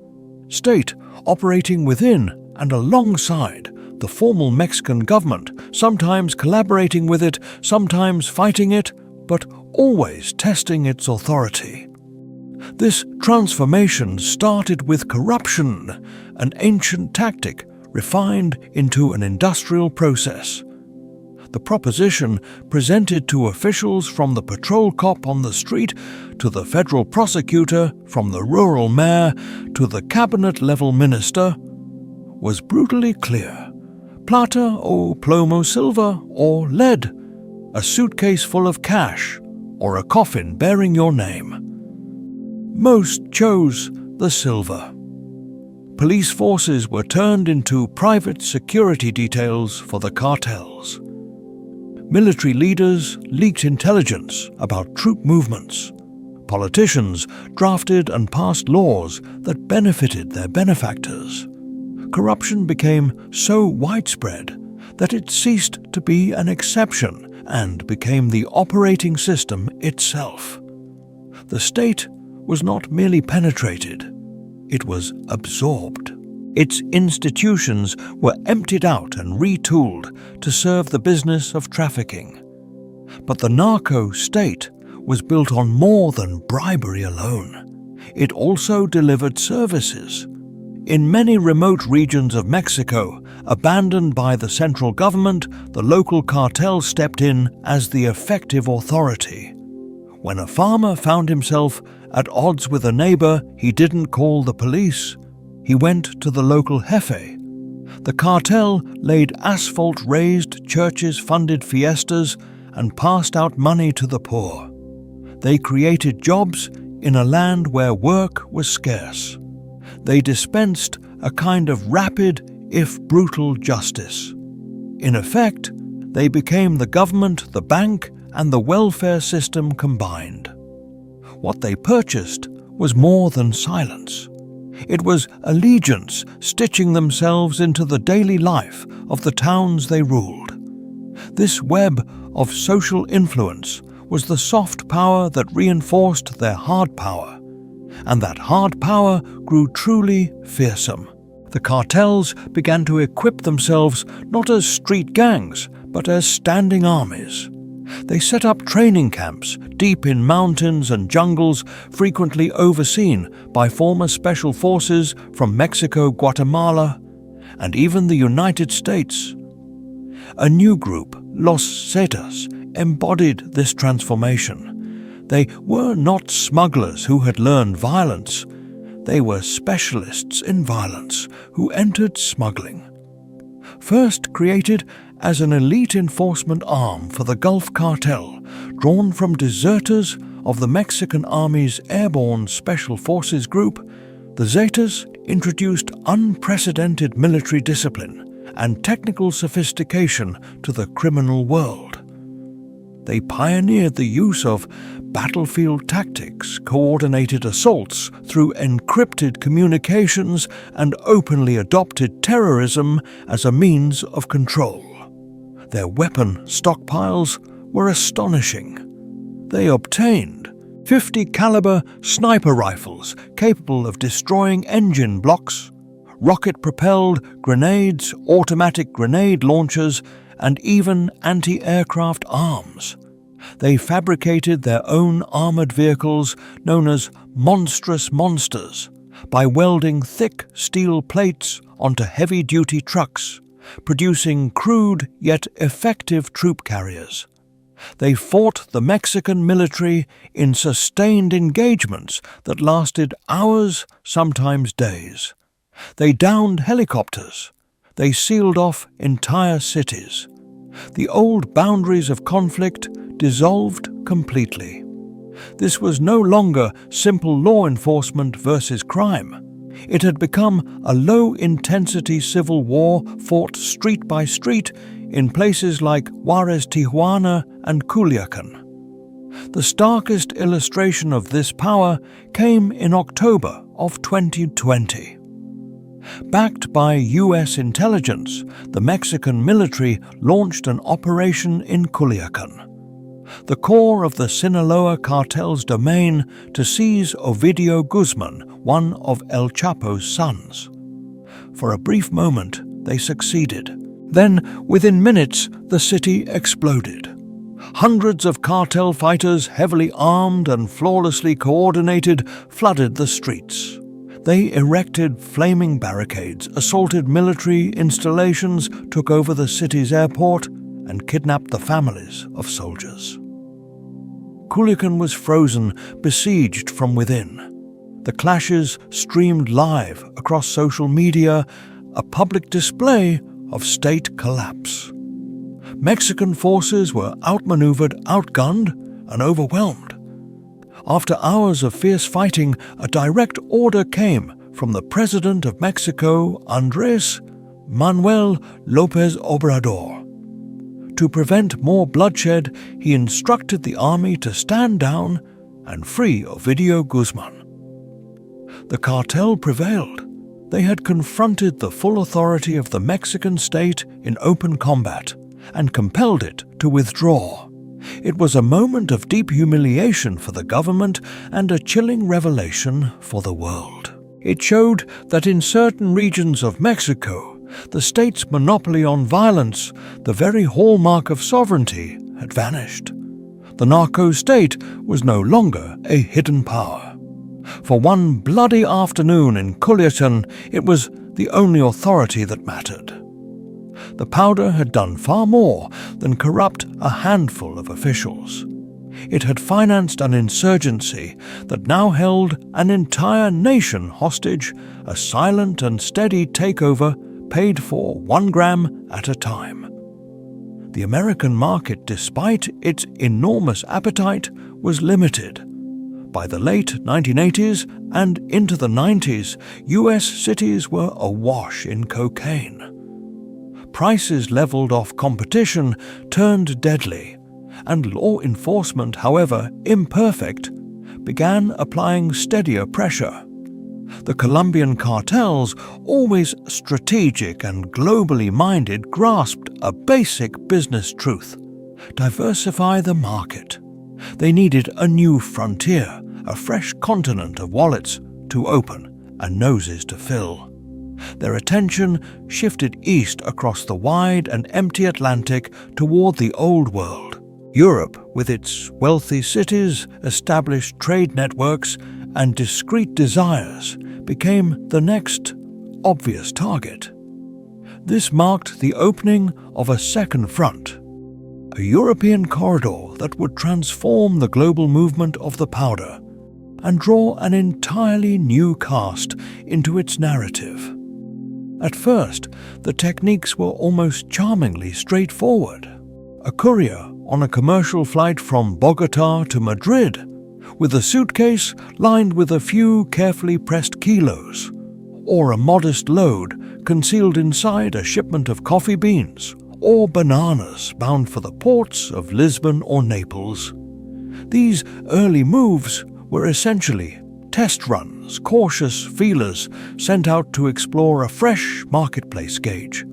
state operating within and alongside the formal Mexican government, sometimes collaborating with it, sometimes fighting it, but always testing its authority. This transformation started with corruption, an ancient tactic refined into an industrial process. The proposition presented to officials from the patrol cop on the street, to the federal prosecutor, from the rural mayor to the cabinet-level minister, was brutally clear. Plata o plomo silver or lead, a suitcase full of cash or a coffin bearing your name. Most chose the silver. Police forces were turned into private security details for the cartels. Military leaders leaked intelligence about troop movements. Politicians drafted and passed laws that benefited their benefactors. Corruption became so widespread that it ceased to be an exception and became the operating system itself. The state was not merely penetrated, it was absorbed. Its institutions were emptied out and retooled to serve the business of trafficking. But the narco state was built on more than bribery alone. It also delivered services. In many remote regions of Mexico, abandoned by the central government, the local cartel stepped in as the effective authority. When a farmer found himself at odds with a neighbor, he didn't call the police. He went to the local jefe. The cartel laid asphalt-raised, churches-funded fiestas and passed out money to the poor. They created jobs in a land where work was scarce. They dispensed a kind of rapid, if brutal, justice. In effect, they became the government, the bank, and the welfare system combined. What they purchased was more than silence. It was allegiance stitching themselves into the daily life of the towns they ruled. This web of social influence was the soft power that reinforced their hard power, and that hard power grew truly fearsome. The cartels began to equip themselves not as street gangs, but as standing armies. They set up training camps deep in mountains and jungles, frequently overseen by former special forces from Mexico, Guatemala, and even the United States. A new group, Los Zetas, embodied this transformation. They were not smugglers who had learned violence. They were specialists in violence who entered smuggling. First created as an elite enforcement arm for the Gulf Cartel, drawn from deserters of the Mexican Army's Airborne Special Forces Group, the Zetas introduced unprecedented military discipline and technical sophistication to the criminal world. They pioneered the use of battlefield tactics, coordinated assaults through encrypted communications, and openly adopted terrorism as a means of control. Their weapon stockpiles were astonishing. They obtained 50 caliber sniper rifles capable of destroying engine blocks, rocket-propelled grenades, automatic grenade launchers, and even anti-aircraft arms. They fabricated their own armored vehicles known as monstrous monsters by welding thick steel plates onto heavy-duty trucks, producing crude yet effective troop carriers. They fought the Mexican military in sustained engagements that lasted hours, sometimes days. They downed helicopters. They sealed off entire cities. The old boundaries of conflict dissolved completely. This was no longer simple law enforcement versus crime. It had become a low-intensity civil war fought street by street in places like Juarez, Tijuana, and Culiacan. The starkest illustration of this power came in October of 2020. Backed by U.S. intelligence, the Mexican military launched an operation in Culiacan, the core of the Sinaloa cartel's domain, to seize Ovidio Guzman, one of El Chapo's sons. For a brief moment, they succeeded. Then, within minutes, the city exploded. Hundreds of cartel fighters, heavily armed and flawlessly coordinated, flooded the streets. They erected flaming barricades, assaulted military installations, took over the city's airport, and kidnapped the families of soldiers. Culiacan was frozen, besieged from within. The clashes streamed live across social media, a public display of state collapse. Mexican forces were outmaneuvered, outgunned, and overwhelmed. After hours of fierce fighting, a direct order came from the President of Mexico, Andrés Manuel López Obrador. To prevent more bloodshed, he instructed the army to stand down and free Ovidio Guzman. The cartel prevailed. They had confronted the full authority of the Mexican state in open combat and compelled it to withdraw. It was a moment of deep humiliation for the government and a chilling revelation for the world. It showed that in certain regions of Mexico, the state's monopoly on violence, the very hallmark of sovereignty, had vanished. The narco-state was no longer a hidden power. For one bloody afternoon in Culiacan, it was the only authority that mattered. The powder had done far more than corrupt a handful of officials. It had financed an insurgency that now held an entire nation hostage, a silent and steady takeover paid for 1 gram at a time. The American market, despite its enormous appetite, was limited. By the late 1980s and into the 90s, U.S. cities were awash in cocaine. Prices leveled off, competition turned deadly, and law enforcement, however imperfect, began applying steadier pressure. The Colombian cartels, always strategic and globally minded, grasped a basic business truth: diversify the market. They needed a new frontier, a fresh continent of wallets to open and noses to fill. Their attention shifted east across the wide and empty Atlantic toward the Old World, Europe, with its wealthy cities, established trade networks, and discrete desires, became the next obvious target. This marked the opening of a second front, a European corridor that would transform the global movement of the powder and draw an entirely new cast into its narrative. At first, the techniques were almost charmingly straightforward. A courier on a commercial flight from Bogota to Madrid, with a suitcase lined with a few carefully pressed kilos, or a modest load concealed inside a shipment of coffee beans or bananas bound for the ports of Lisbon or Naples. These early moves were essentially test runs, cautious feelers sent out to explore a fresh marketplace gauge,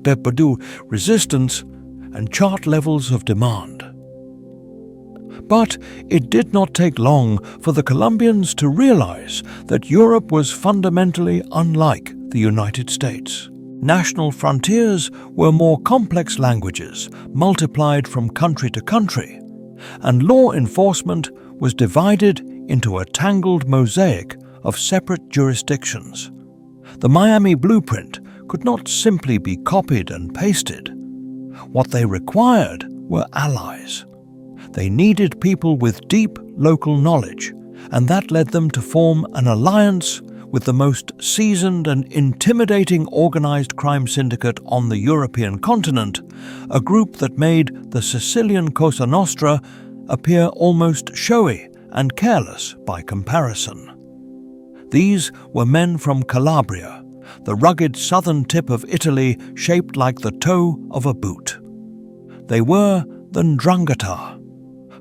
debut resistance, and chart levels of demand. But it did not take long for the Colombians to realize that Europe was fundamentally unlike the United States. National frontiers were more complex languages multiplied from country to country, and law enforcement was divided into a tangled mosaic of separate jurisdictions. The Miami blueprint could not simply be copied and pasted. What they required were allies. They needed people with deep local knowledge, and that led them to form an alliance with the most seasoned and intimidating organized crime syndicate on the European continent, a group that made the Sicilian Cosa Nostra appear almost showy and careless by comparison. These were men from Calabria, the rugged southern tip of Italy shaped like the toe of a boot. They were the 'Ndrangheta.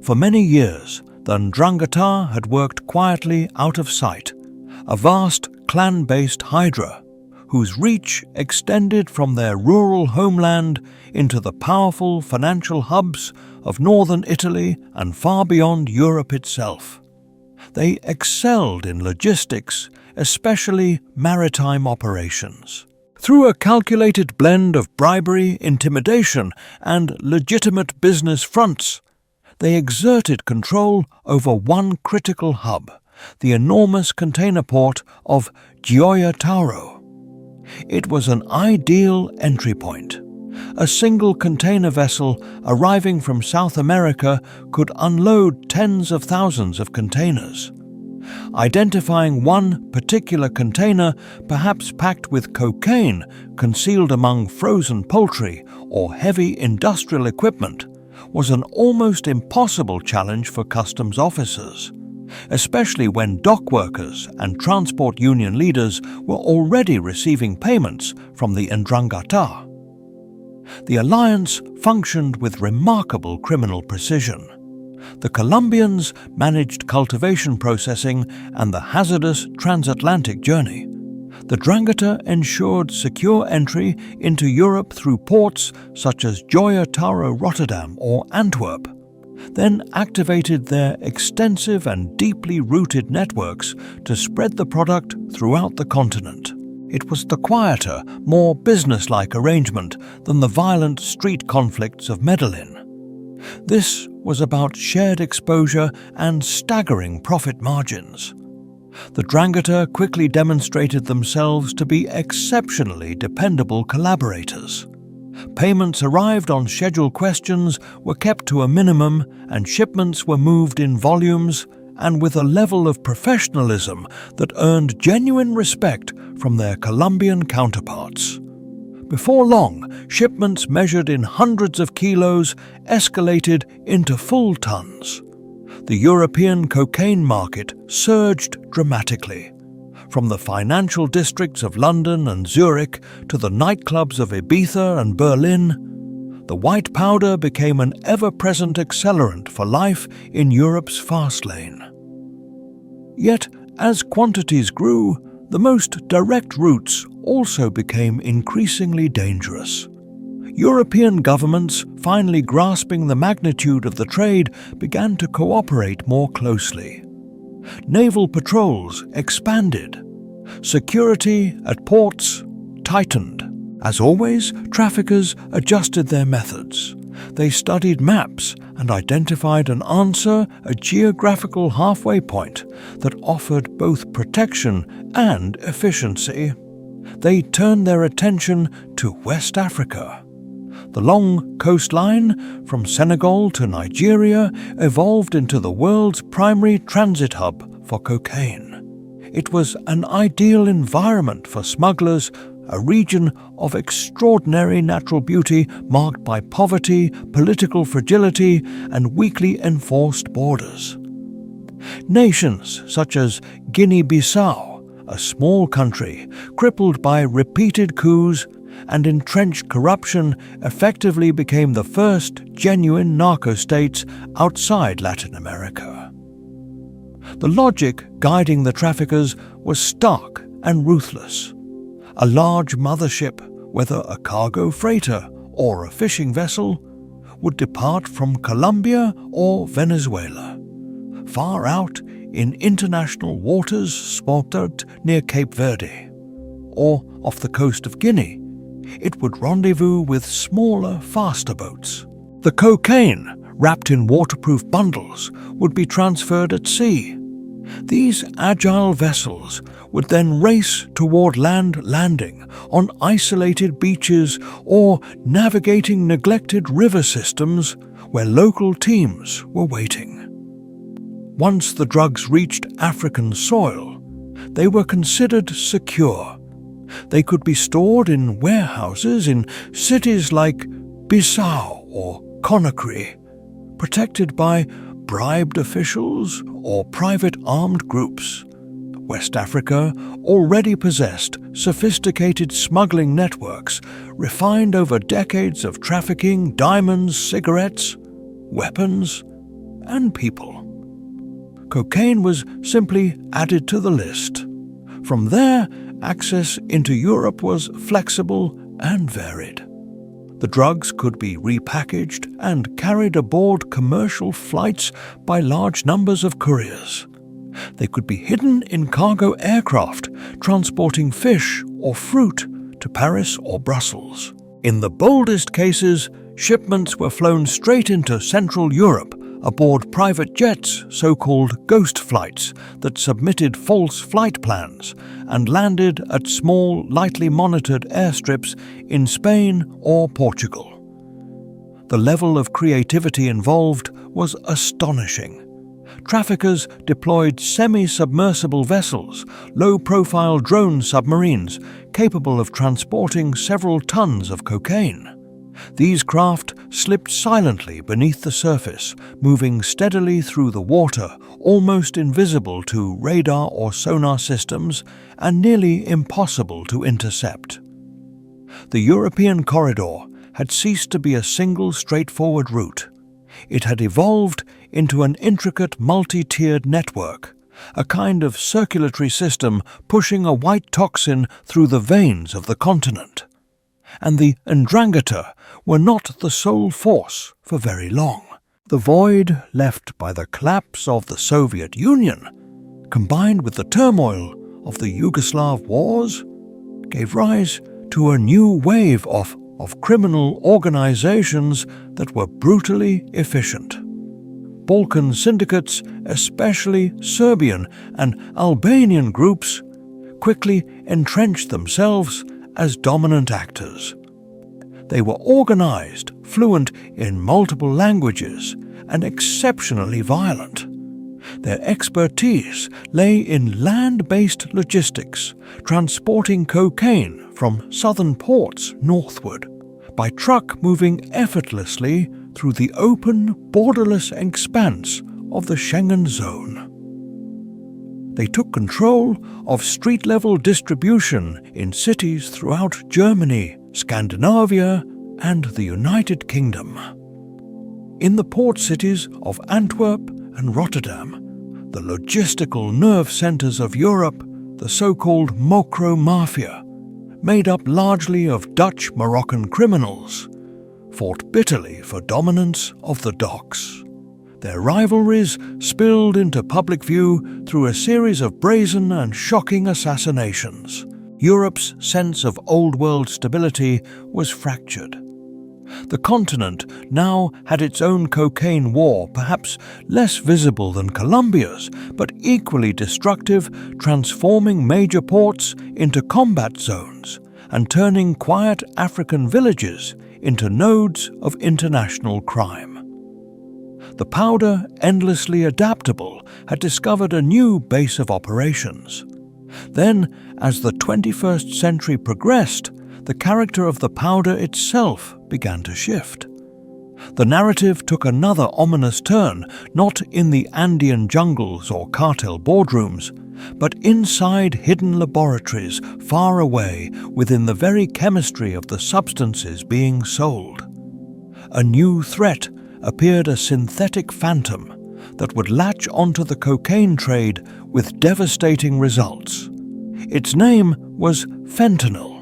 For many years, the 'Ndrangheta had worked quietly out of sight, a vast clan-based hydra whose reach extended from their rural homeland into the powerful financial hubs of northern Italy and far beyond Europe itself. They excelled in logistics, especially maritime operations. Through a calculated blend of bribery, intimidation, and legitimate business fronts, they exerted control over one critical hub, the enormous container port of Gioia Tauro. It was an ideal entry point. A single container vessel arriving from South America could unload tens of thousands of containers. Identifying one particular container, perhaps packed with cocaine concealed among frozen poultry or heavy industrial equipment, was an almost impossible challenge for customs officers, especially when dock workers and transport union leaders were already receiving payments from the 'Ndrangheta. The alliance functioned with remarkable criminal precision. The Colombians managed cultivation processing and the hazardous transatlantic journey. The 'Ndrangheta ensured secure entry into Europe through ports such as Gioia Tauro, Rotterdam, or Antwerp, then activated their extensive and deeply rooted networks to spread the product throughout the continent. It was the quieter, more businesslike arrangement than the violent street conflicts of Medellin. This was about shared exposure and staggering profit margins. The 'Ndrangheta quickly demonstrated themselves to be exceptionally dependable collaborators. Payments arrived on scheduled questions, were kept to a minimum, and shipments were moved in volumes and with a level of professionalism that earned genuine respect from their Colombian counterparts. Before long, shipments measured in hundreds of kilos escalated into full tons. The European cocaine market surged dramatically. From the financial districts of London and Zurich to the nightclubs of Ibiza and Berlin, the white powder became an ever-present accelerant for life in Europe's fast lane. Yet, as quantities grew, the most direct routes also became increasingly dangerous. European governments, finally grasping the magnitude of the trade, began to cooperate more closely. Naval patrols expanded. Security at ports tightened. As always, traffickers adjusted their methods. They studied maps and identified an answer, a geographical halfway point that offered both protection and efficiency. They turned their attention to West Africa. The long coastline from Senegal to Nigeria evolved into the world's primary transit hub for cocaine. It was an ideal environment for smugglers, a region of extraordinary natural beauty marked by poverty, political fragility, and weakly enforced borders. Nations such as Guinea-Bissau, a small country crippled by repeated coups and entrenched corruption, effectively became the first genuine narco-states outside Latin America. The logic guiding the traffickers was stark and ruthless. A large mothership, whether a cargo freighter or a fishing vessel, would depart from Colombia or Venezuela. Far out in international waters spotted near Cape Verde, or off the coast of Guinea, it would rendezvous with smaller, faster boats. The cocaine, wrapped in waterproof bundles, would be transferred at sea. These agile vessels would then race toward land landing on isolated beaches or navigating neglected river systems where local teams were waiting. Once the drugs reached African soil, they were considered secure. They could be stored in warehouses in cities like Bissau or Conakry, protected by bribed officials or private armed groups. West Africa already possessed sophisticated smuggling networks refined over decades of trafficking diamonds, cigarettes, weapons, and people. Cocaine was simply added to the list. From there, access into Europe was flexible and varied. The drugs could be repackaged and carried aboard commercial flights by large numbers of couriers. They could be hidden in cargo aircraft transporting fish or fruit to Paris or Brussels. In the boldest cases, shipments were flown straight into Central Europe aboard private jets, so-called ghost flights, that submitted false flight plans and landed at small, lightly monitored airstrips in Spain or Portugal. The level of creativity involved was astonishing. Traffickers deployed semi-submersible vessels, low-profile drone submarines capable of transporting several tons of cocaine. These craft slipped silently beneath the surface, moving steadily through the water, almost invisible to radar or sonar systems and nearly impossible to intercept. The European corridor had ceased to be a single straightforward route. It had evolved into an intricate multi-tiered network, a kind of circulatory system pushing a white toxin through the veins of the continent. And the Ndrangheta were not the sole force for very long. The void left by the collapse of the Soviet Union, combined with the turmoil of the Yugoslav wars, gave rise to a new wave of criminal organizations that were brutally efficient. Balkan syndicates, especially Serbian and Albanian groups, quickly entrenched themselves as dominant actors. They were organized, fluent in multiple languages, and exceptionally violent. Their expertise lay in land-based logistics, transporting cocaine from southern ports northward, by truck moving effortlessly through the open, borderless expanse of the Schengen zone. They took control of street-level distribution in cities throughout Germany, Scandinavia, and the United Kingdom. In the port cities of Antwerp and Rotterdam, the logistical nerve centers of Europe, the so-called Mokro Mafia, made up largely of Dutch Moroccan criminals, fought bitterly for dominance of the docks. Their rivalries spilled into public view through a series of brazen and shocking assassinations. Europe's sense of old-world stability was fractured. The continent now had its own cocaine war, perhaps less visible than Colombia's, but equally destructive, transforming major ports into combat zones and turning quiet African villages into nodes of international crime. The powder, endlessly adaptable, had discovered a new base of operations. Then, as the 21st century progressed, the character of the powder itself began to shift. The narrative took another ominous turn, not in the Andean jungles or cartel boardrooms, but inside hidden laboratories far away within the very chemistry of the substances being sold. A new threat appeared, a synthetic phantom that would latch onto the cocaine trade with devastating results. Its name was fentanyl.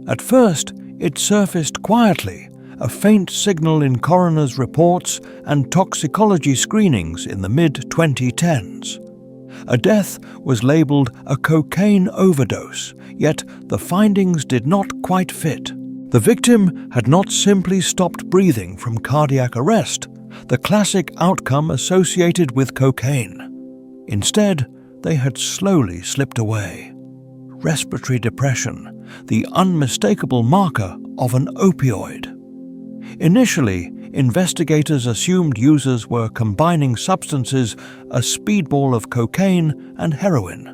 At first, it surfaced quietly, a faint signal in coroner's reports and toxicology screenings in the mid-2010s. A death was labeled a cocaine overdose, yet the findings did not quite fit. The victim had not simply stopped breathing from cardiac arrest, the classic outcome associated with cocaine. Instead, they had slowly slipped away. Respiratory depression, the unmistakable marker of an opioid. Initially, investigators assumed users were combining substances, a speedball of cocaine and heroin.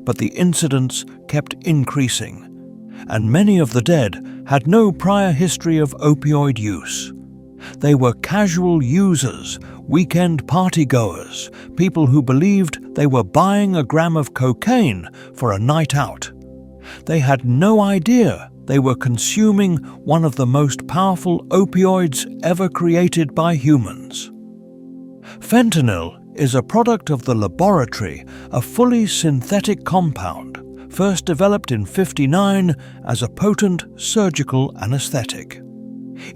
But the incidents kept increasing, and many of the dead had no prior history of opioid use. They were casual users, weekend partygoers, people who believed they were buying a gram of cocaine for a night out. They had no idea they were consuming one of the most powerful opioids ever created by humans. Fentanyl is a product of the laboratory, a fully synthetic compound, first developed in '59 as a potent surgical anesthetic.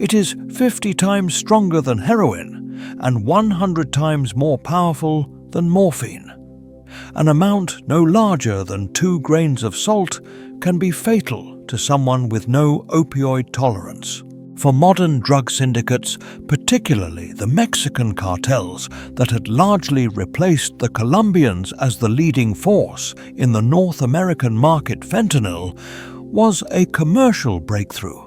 It is 50 times stronger than heroin and 100 times more powerful than morphine. An amount no larger than 2 grains of salt can be fatal to someone with no opioid tolerance. For modern drug syndicates, particularly the Mexican cartels that had largely replaced the Colombians as the leading force in the North American market, fentanyl was a commercial breakthrough.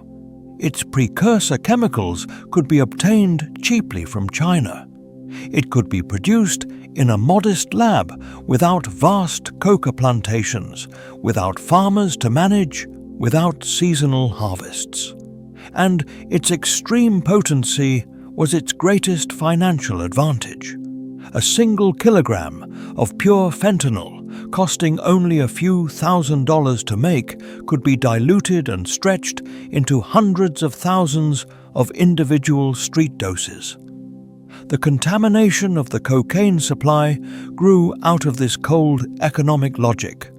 Its precursor chemicals could be obtained cheaply from China. It could be produced in a modest lab without vast coca plantations, without farmers to manage, without seasonal harvests. And its extreme potency was its greatest financial advantage. A single kilogram of pure fentanyl, costing only a few $1,000s to make, could be diluted and stretched into hundreds of thousands of individual street doses. The contamination of the cocaine supply grew out of this cold economic logic.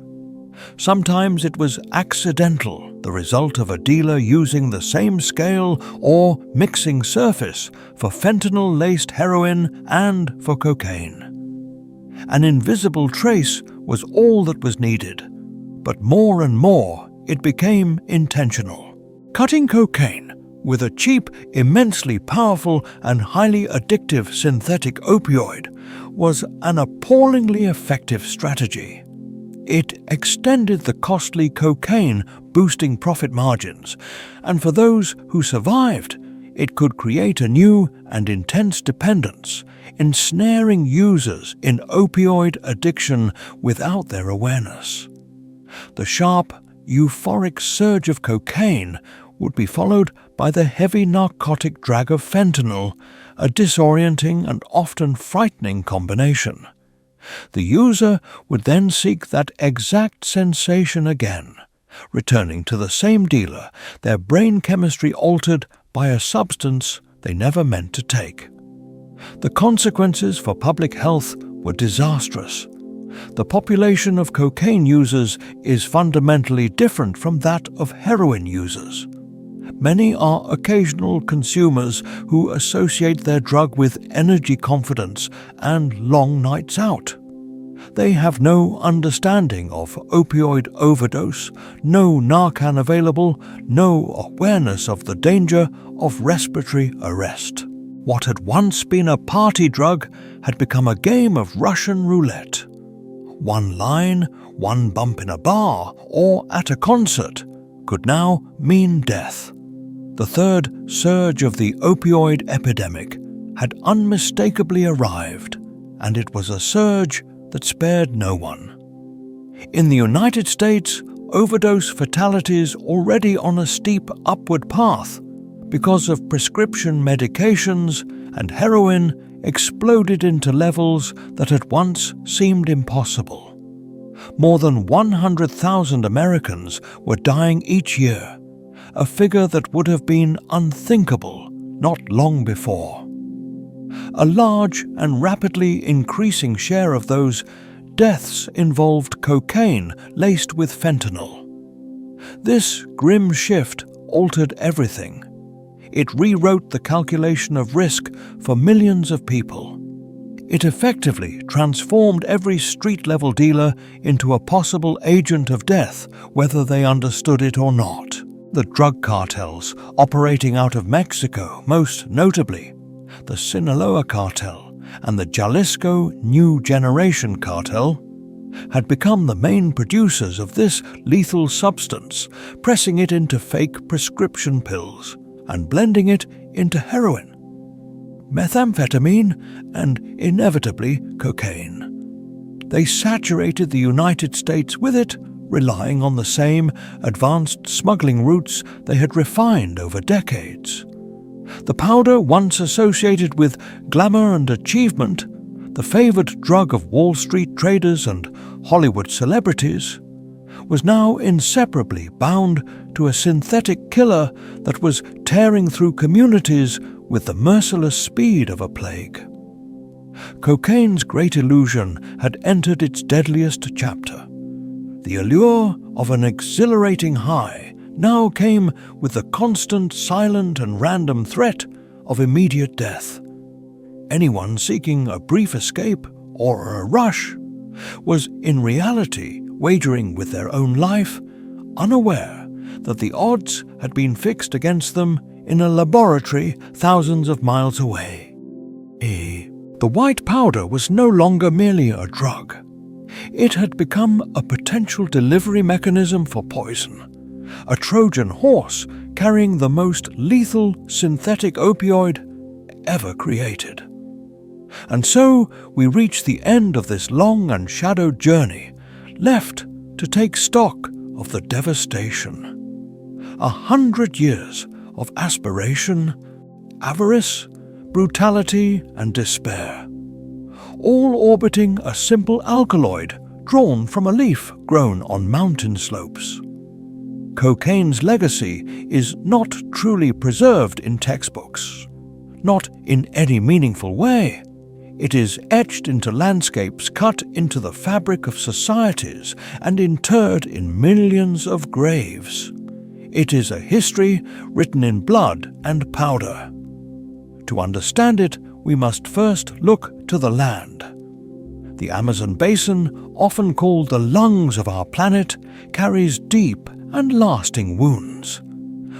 Sometimes it was accidental, the result of a dealer using the same scale or mixing surface for fentanyl-laced heroin and for cocaine. An invisible trace was all that was needed, but more and more it became intentional. Cutting cocaine with a cheap, immensely powerful and highly addictive synthetic opioid was an appallingly effective strategy. It extended the costly cocaine, boosting profit margins, and for those who survived, it could create a new and intense dependence, ensnaring users in opioid addiction without their awareness. The sharp, euphoric surge of cocaine would be followed by the heavy narcotic drag of fentanyl, a disorienting and often frightening combination. The user would then seek that exact sensation again, returning to the same dealer, their brain chemistry altered by a substance they never meant to take. The consequences for public health were disastrous. The population of cocaine users is fundamentally different from that of heroin users. Many are occasional consumers who associate their drug with energy confidence and long nights out. They have no understanding of opioid overdose, no Narcan available, no awareness of the danger of respiratory arrest. What had once been a party drug had become a game of Russian roulette. One line, one bump in a bar or at a concert could now mean death. The third surge of the opioid epidemic had unmistakably arrived, and it was a surge that spared no one. In the United States, overdose fatalities already on a steep upward path because of prescription medications and heroin exploded into levels that had once seemed impossible. More than 100,000 Americans were dying each year, a figure that would have been unthinkable not long before. A large and rapidly increasing share of those deaths involved cocaine laced with fentanyl. This grim shift altered everything. It rewrote the calculation of risk for millions of people. It effectively transformed every street-level dealer into a possible agent of death, whether they understood it or not. The drug cartels operating out of Mexico, most notably the Sinaloa cartel and the Jalisco New Generation cartel, had become the main producers of this lethal substance, pressing it into fake prescription pills and blending it into heroin, methamphetamine, and inevitably cocaine. They saturated the United States with it, relying on the same advanced smuggling routes they had refined over decades. The powder, once associated with glamour and achievement, the favored drug of Wall Street traders and Hollywood celebrities, was now inseparably bound to a synthetic killer that was tearing through communities with the merciless speed of a plague. Cocaine's great illusion had entered its deadliest chapter. The allure of an exhilarating high now came with the constant, silent and random threat of immediate death. Anyone seeking a brief escape or a rush was in reality wagering with their own life, unaware that the odds had been fixed against them in a laboratory thousands of miles away. The white powder was no longer merely a drug. It had become a potential delivery mechanism for poison, a Trojan horse carrying the most lethal synthetic opioid ever created. And so we reach the end of this long and shadowed journey, left to take stock of the devastation. 100 years of aspiration, avarice, brutality, and despair, all orbiting a simple alkaloid drawn from a leaf grown on mountain slopes. Cocaine's legacy is not truly preserved in textbooks, not in any meaningful way. It is etched into landscapes cut into the fabric of societies and interred in millions of graves. It is a history written in blood and powder. To understand it, we must first look to the land. The Amazon basin, often called the lungs of our planet, carries deep and lasting wounds.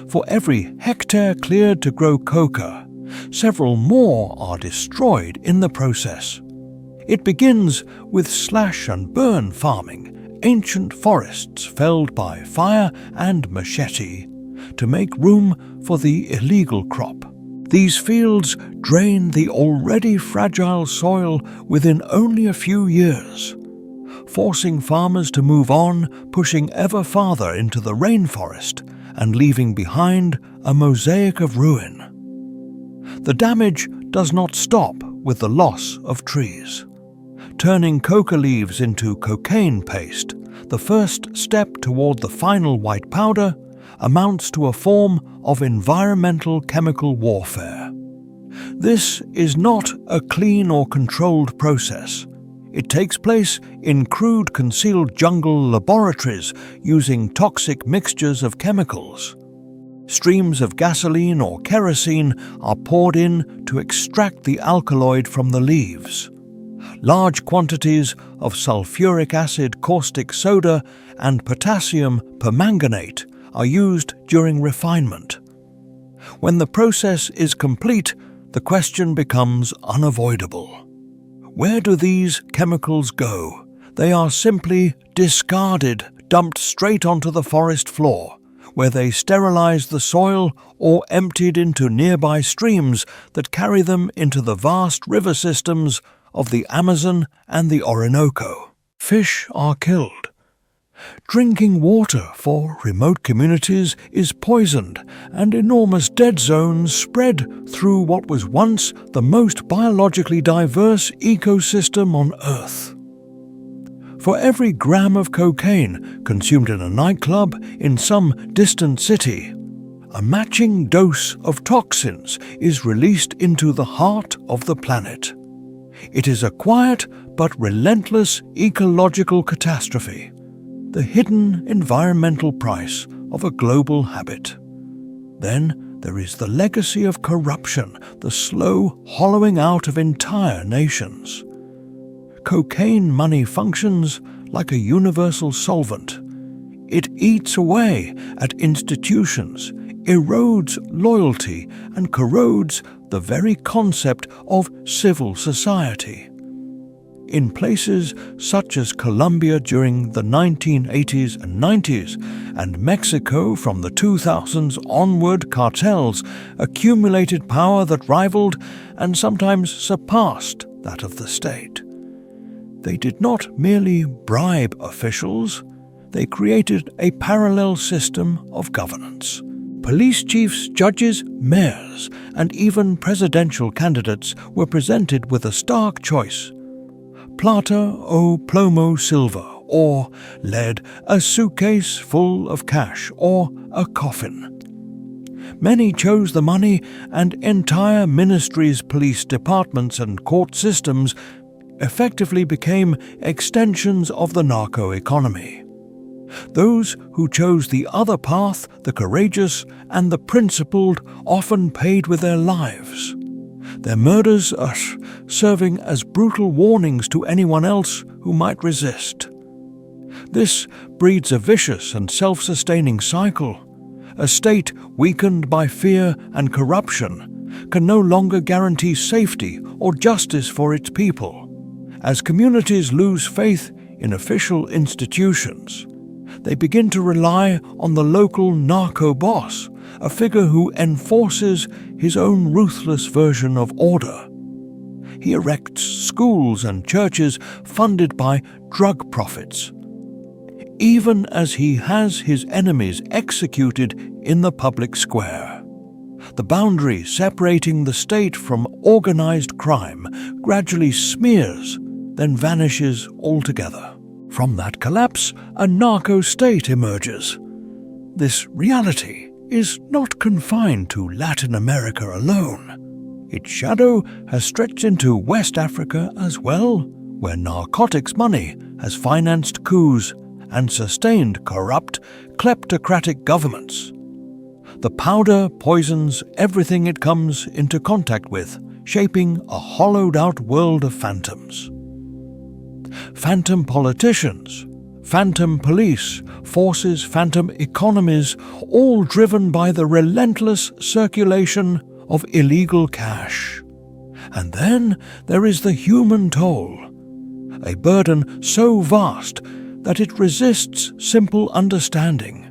For every hectare cleared to grow coca, several more are destroyed in the process. It begins with slash and burn farming, ancient forests felled by fire and machete to make room for the illegal crop. These fields drain the already fragile soil within only a few years, forcing farmers to move on, pushing ever farther into the rainforest and leaving behind a mosaic of ruin. The damage does not stop with the loss of trees. Turning coca leaves into cocaine paste, the first step toward the final white powder, amounts to a form of environmental chemical warfare. This is not a clean or controlled process. It takes place in crude concealed jungle laboratories using toxic mixtures of chemicals. Streams of gasoline or kerosene are poured in to extract the alkaloid from the leaves. Large quantities of sulfuric acid caustic soda and potassium permanganate are used during refinement. When the process is complete, the question becomes unavoidable. Where do these chemicals go? They are simply discarded, dumped straight onto the forest floor, where they sterilize the soil or emptied into nearby streams that carry them into the vast river systems of the Amazon and the Orinoco. Fish are killed. Drinking water for remote communities is poisoned, and enormous dead zones spread through what was once the most biologically diverse ecosystem on Earth. For every gram of cocaine consumed in a nightclub in some distant city, a matching dose of toxins is released into the heart of the planet. It is a quiet but relentless ecological catastrophe, the hidden environmental price of a global habit. Then there is the legacy of corruption, the slow hollowing out of entire nations. Cocaine money functions like a universal solvent. It eats away at institutions, erodes loyalty, and corrodes the very concept of civil society. In places such as Colombia during the 1980s and 90s, and Mexico from the 2000s onward, cartels accumulated power that rivaled and sometimes surpassed that of the state. They did not merely bribe officials, they created a parallel system of governance. Police chiefs, judges, mayors, and even presidential candidates were presented with a stark choice: plata o plomo silver, or lead, a suitcase full of cash, or a coffin. Many chose the money, and entire ministries, police departments, and court systems effectively became extensions of the narco-economy. Those who chose the other path, the courageous and the principled, often paid with their lives. Their murders are serving as brutal warnings to anyone else who might resist. This breeds a vicious and self-sustaining cycle. A state weakened by fear and corruption can no longer guarantee safety or justice for its people. As communities lose faith in official institutions, they begin to rely on the local narco boss, a figure who enforces his own ruthless version of order. He erects schools and churches funded by drug profits, even as he has his enemies executed in the public square. The boundary separating the state from organized crime gradually smears, then vanishes altogether. From that collapse, a narco-state emerges. This reality is not confined to Latin America alone. Its shadow has stretched into West Africa as well, where narcotics money has financed coups and sustained corrupt, kleptocratic governments. The powder poisons everything it comes into contact with, shaping a hollowed-out world of phantoms. Phantom politicians, phantom police, forces, phantom economies, all driven by the relentless circulation of illegal cash. And then there is the human toll, a burden so vast that it resists simple understanding.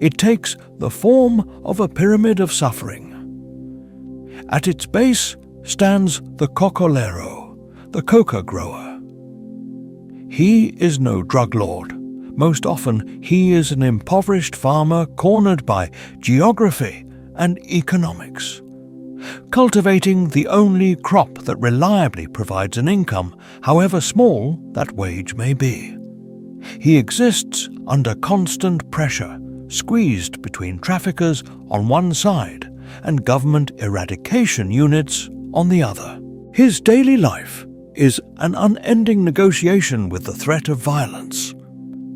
It takes the form of a pyramid of suffering. At its base stands the cocolero, the coca grower. He is no drug lord. Most often, he is an impoverished farmer cornered by geography and economics, cultivating the only crop that reliably provides an income, however small that wage may be. He exists under constant pressure, squeezed between traffickers on one side and government eradication units on the other. His daily life is an unending negotiation with the threat of violence.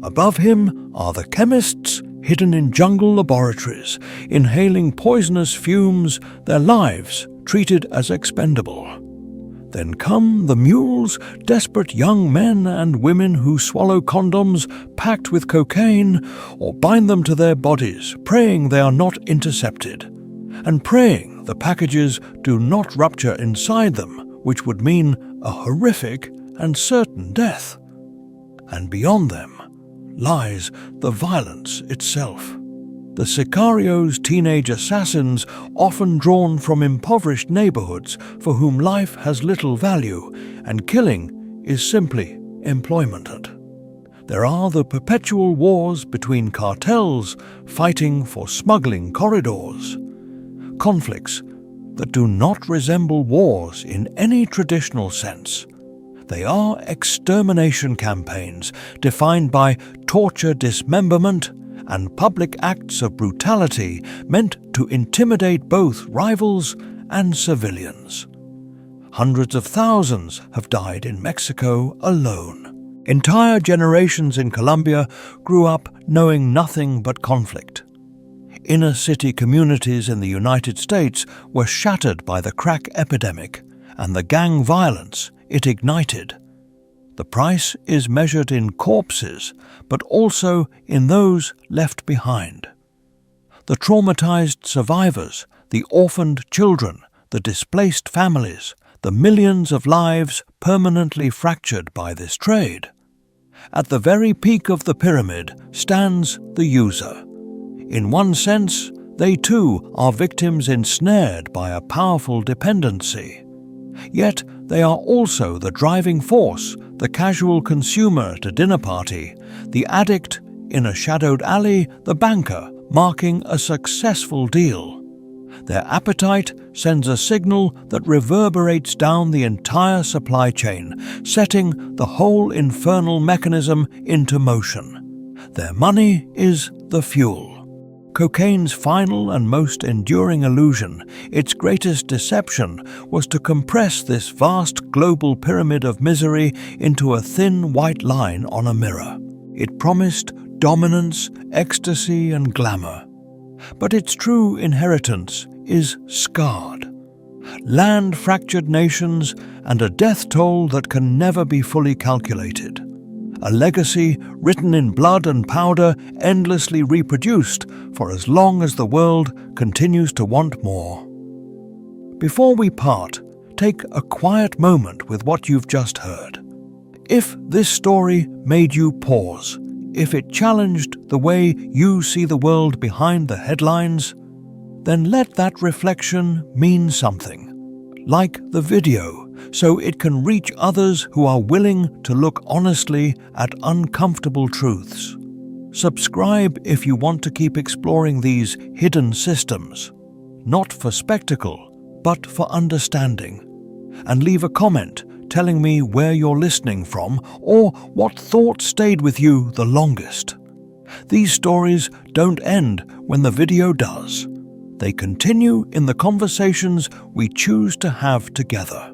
Above him are the chemists hidden in jungle laboratories, inhaling poisonous fumes, their lives treated as expendable. Then come the mules, desperate young men and women who swallow condoms packed with cocaine or bind them to their bodies, praying they are not intercepted, and praying the packages do not rupture inside them, which would mean a horrific and certain death. And beyond them lies the violence itself. The sicarios, teenage assassins, often drawn from impoverished neighborhoods for whom life has little value, and killing is simply employment. There are the perpetual wars between cartels fighting for smuggling corridors. Conflicts that do not resemble wars in any traditional sense. They are extermination campaigns defined by torture, dismemberment, and public acts of brutality meant to intimidate both rivals and civilians. Hundreds of thousands have died in Mexico alone. Entire generations in Colombia grew up knowing nothing but conflict. Inner city communities in the United States were shattered by the crack epidemic and the gang violence it ignited. The price is measured in corpses, but also in those left behind. The traumatized survivors, the orphaned children, the displaced families, the millions of lives permanently fractured by this trade. At the very peak of the pyramid stands the user. In one sense, they too are victims ensnared by a powerful dependency. Yet they are also the driving force, the casual consumer at a dinner party, the addict in a shadowed alley, the banker marking a successful deal. Their appetite sends a signal that reverberates down the entire supply chain, setting the whole infernal mechanism into motion. Their money is the fuel. Cocaine's final and most enduring illusion, its greatest deception, was to compress this vast global pyramid of misery into a thin white line on a mirror. It promised dominance, ecstasy, and glamour. But its true inheritance is scarred. Land-fractured nations and a death toll that can never be fully calculated. A legacy written in blood and powder, endlessly reproduced for as long as the world continues to want more. Before we part, take a quiet moment with what you've just heard. If this story made you pause, if it challenged the way you see the world behind the headlines, then let that reflection mean something. Like the video, so it can reach others who are willing to look honestly at uncomfortable truths. Subscribe if you want to keep exploring these hidden systems, not for spectacle, but for understanding. And leave a comment telling me where you're listening from or what thought stayed with you the longest. These stories don't end when the video does. They continue in the conversations we choose to have together.